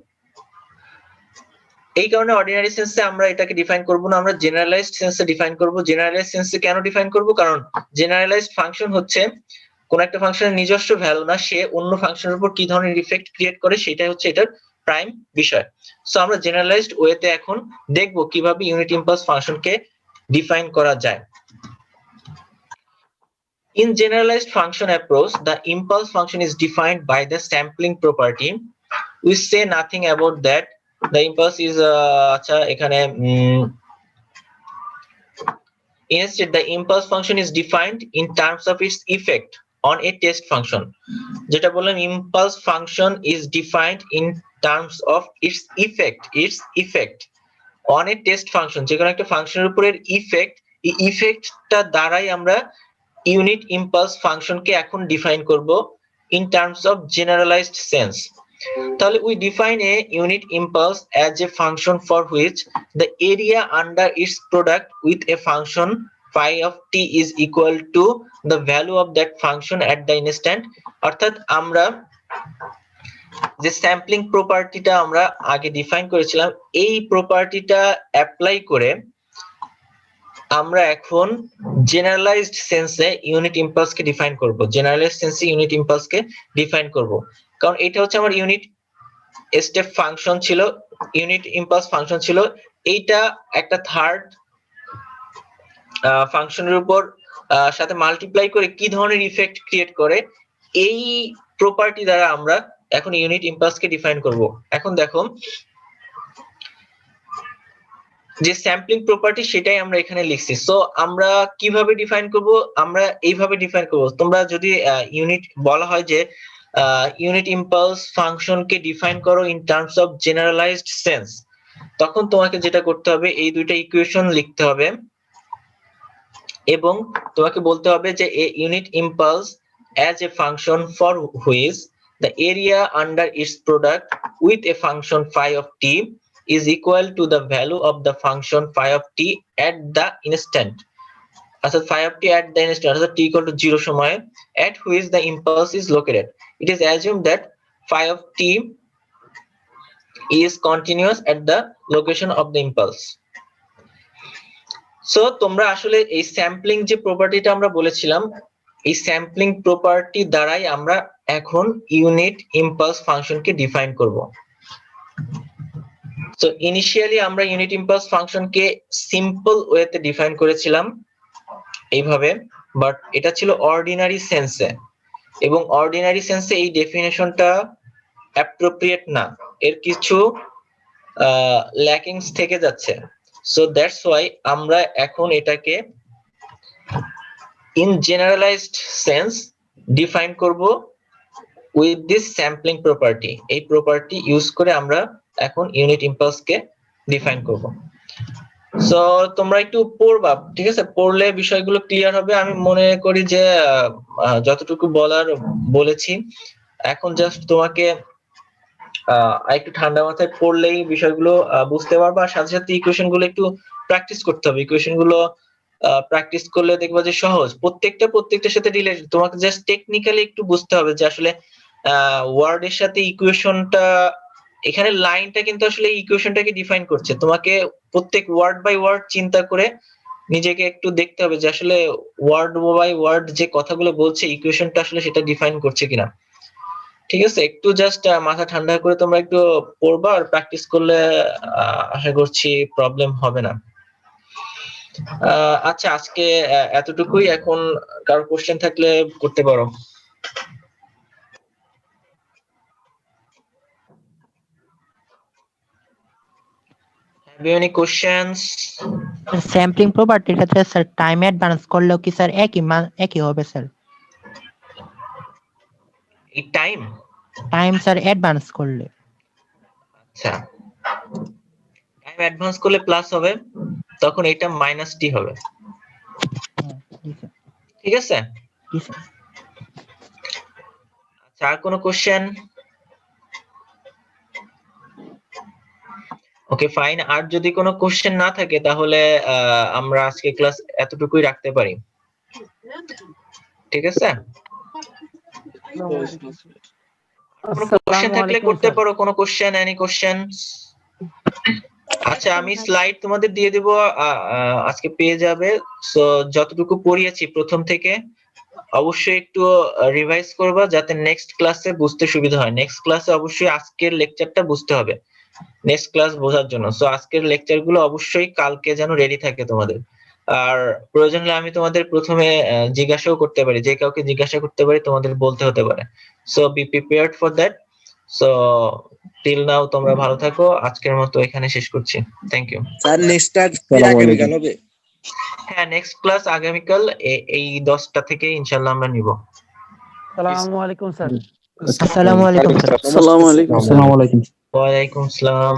A: এই কারণে অর্ডিনারি সেন্সে আমরা এটাকে ডিফাইন করব না, আমরা জেনারেলাইজড সেন্সে ডিফাইন করব। জেনারেলাইজড সেন্সে কেন ডিফাইন করব? কারণ জেনারেলাইজড ফাংশন হচ্ছে কোন একটা ফাংশনের নিজস্ব ভ্যালু না, সে অন্য ফাংশনের উপর কি ধরনের ইফেক্ট ক্রিয়েট করে সেটাই হচ্ছে এটার প্রাইম বিষয়। সো আমরা জেনারেলাইজড ওয়েতে এখন দেখব কিভাবে ইউনিট ইম্পালস ফাংশনকে ডিফাইন করা যায়। In generalized function approach, the impulse function is defined by the sampling property. We say nothing about that. The impulse is acha ekhane instead the impulse function is defined in terms of its effect on a test function. যেটা বললাম, impulse function is defined in terms of its effect on a test function. যে কোনো একটা ফাংশনের উপরের effect, এই ইফেক্টটা দ্বারাই আমরা ইউনিট ইম্পালস ফাংশনকে এখন ডিফাইন করব in terms of generalised sense. তাহলে we define a unit impulse as a function for which the area under its product with a function phi of t is equal to the value of that function at the instant. অর্থাৎ আমরা যে sampling প্রপার্টিটা আমরা আগে define করেছিলাম, এই প্রপার্টিটা apply করে আমরা এখন জেনারেলাইজড সেন্সে ইউনিট ইম্পালসকে ডিফাইন করব। জেনারেলাইজড সেন্সে ইউনিট ইম্পালসকে ডিফাইন করব, কারণ এটা হচ্ছে আমার ইউনিট স্টেপ ফাংশন ছিল, ইউনিট ইম্পালস ফাংশন ছিল। এইটা একটা থার্ড ফাংশনের উপর সাথে মাল্টিপ্লাই করে কি ধরনের ইফেক্ট ক্রিয়েট করে, এই প্রপার্টি দ্বারা আমরা এখন ইউনিট ইম্পালসকে ডিফাইন করব। এখন দেখো যে স্যাম্পলিং প্রপার্টি সেটাই আমরা এখানে লিখছি। সো আমরা কিভাবে ডিফাইন করব? আমরা এইভাবে ডিফাইন করব। তোমরা যদি ইউনিট বলা হয় যে ইউনিট ইম্পালস ফাংশনকে ডিফাইন করো in terms of generalised sense, তখন তোমাকে যেটা করতে হবে এই দুইটা ইকুয়েশন লিখতে হবে এবং তোমাকে বলতে হবে যে a unit impulse as a function for which the area under its product with a function phi of t is equal to the value of the function phi of t at the instant. So phi of t at the instant, so t equal to 0 সময়ে at which the impulse is located. It is assumed that phi of t is continuous at the location of the impulse. So তোমরা আসলে এই sampling যে প্রপার্টিটা আমরা বলেছিলাম, এই sampling property দ্বারাই আমরা এখন ইউনিট ইম্পালস ফাংশনকে ডিফাইন করব। সো ইনিশিয়ালি আমরা ইউনিট ইম্পালস ফাংশনকে সিম্পল ওয়েতে ডিফাইন করেছিলাম এইভাবে, বাট এটা ছিল অর্ডিনারি সেন্সে, এবং অর্ডিনারি সেন্সে এই ডেফিনেশনটা অ্যাপ্রোপ্রিয়েট না, এর কিছু ল্যাকিংস থেকে যাচ্ছে। সো দ্যাটস ওয়াই আমরা এখন এটাকে in generalized sense define করব with this sampling property. এই প্রপার্টি ইউজ করে আমরা এখন ইউনিট ইম্পালস কে ডিফাইন করব। সো তোমরা একটু পড়বা, ঠিক আছে? পড়লে বিষয়গুলো ক্লিয়ার হবে। আমি মনে করি যে যতটুকু বলার বলেছি, এখন জাস্ট তোমাকে একটু ঠান্ডা মাথায় পড়লেই বিষয়গুলো বুঝতে পারবা। আর সাথে সাথে ইকুয়েশন গুলো একটু প্র্যাকটিস করতে হবে। ইকুয়েশন গুলো প্র্যাকটিস করলে দেখবা যে সহজ, প্রত্যেকটার সাথে রিলেটেড। তোমাকে জাস্ট টেকনিক্যালি একটু বুঝতে হবে যে আসলে ওয়ার্ড এর সাথে ইকুয়েশনটা, এখানে লাইনটা কিন্তু আসলে ইকুয়েশনটাকে ডিফাইন করছে। তোমাকে প্রত্যেক ওয়ার্ড বাই ওয়ার্ড চিন্তা করে নিজেকে একটু দেখতে হবে যে আসলে ওয়ার্ড বাই ওয়ার্ড যে কথাগুলো বলছে ইকুয়েশনটা আসলে সেটা ডিফাইন করছে কিনা। ঠিক আছে, একটু জাস্ট মাথা ঠান্ডা করে তোমরা একটু পড়বা আর প্র্যাকটিস করলে আশা করছি প্রবলেম হবে না। আচ্ছা, আজকে এতটুকুই। এখন কারো কোশ্চেন থাকলে করতে পারো। Have you any questions?
C: Sampling প্রপার্টিটাতে স্যার টাইম অ্যাডভান্স করলেও কি স্যার একই হবে স্যার?
A: এই টাইম
C: স্যার অ্যাডভান্স করলে?
A: আচ্ছা, টাইম অ্যাডভান্স করলে প্লাস হবে, তখন এটা মাইনাস টি হবে। ঠিক আছে? আচ্ছা, আর কোনো কোশ্চেন? ওকে, ফাইন। আর যদি কোনো কোশ্চেন না থাকে তাহলে আমরা আজকে ক্লাস এতটুকুই রাখতে পারি। ঠিক আছে? কোনো কোশ্চেন থাকলে করতে পারো। কোনো কোশ্চেন, এনি কোশ্চেনস? আচ্ছা, আমি স্লাইড তোমাদের দিয়ে দেব, আজকে পেয়ে যাবে। সো যতটুকু পড়িয়েছি প্রথম থেকে অবশ্যই একটু রিভাইজ করবা, যাতে নেক্সট ক্লাসে বুঝতে সুবিধা হয়। নেক্সট ক্লাসে অবশ্যই আজকের লেকচারটা বুঝতে হবে নেক্সট ক্লাস বোঝার জন্য। সো আজকের লেকচার গুলো অবশ্যই কালকে যেন রেডি থাকে তোমাদের। আর প্রয়োজন হলে আমি তোমাদের প্রথমে জিজ্ঞাসাও করতে পারি, যে কাউকে জিজ্ঞাসা করতে পারি, তোমাদের বলতে হতে পারে। So be prepared for that. So till now তোমরা ভালো থাকো। আজকের মতো এখানে শেষ করছি। থ্যাংক ইউ
E: স্যার নেক্সট আগামীকাল হবে?
A: হ্যাঁ, নেক্সট ক্লাস আগামীকাল এই 10টা থেকে ইনশাআল্লাহ আমরা নিব।
H: আসসালামু আলাইকুম স্যার।
C: আসসালামু আলাইকুম স্যার।
B: আসসালামু আলাইকুম।
A: ওয়া আলাইকুম আসসালাম।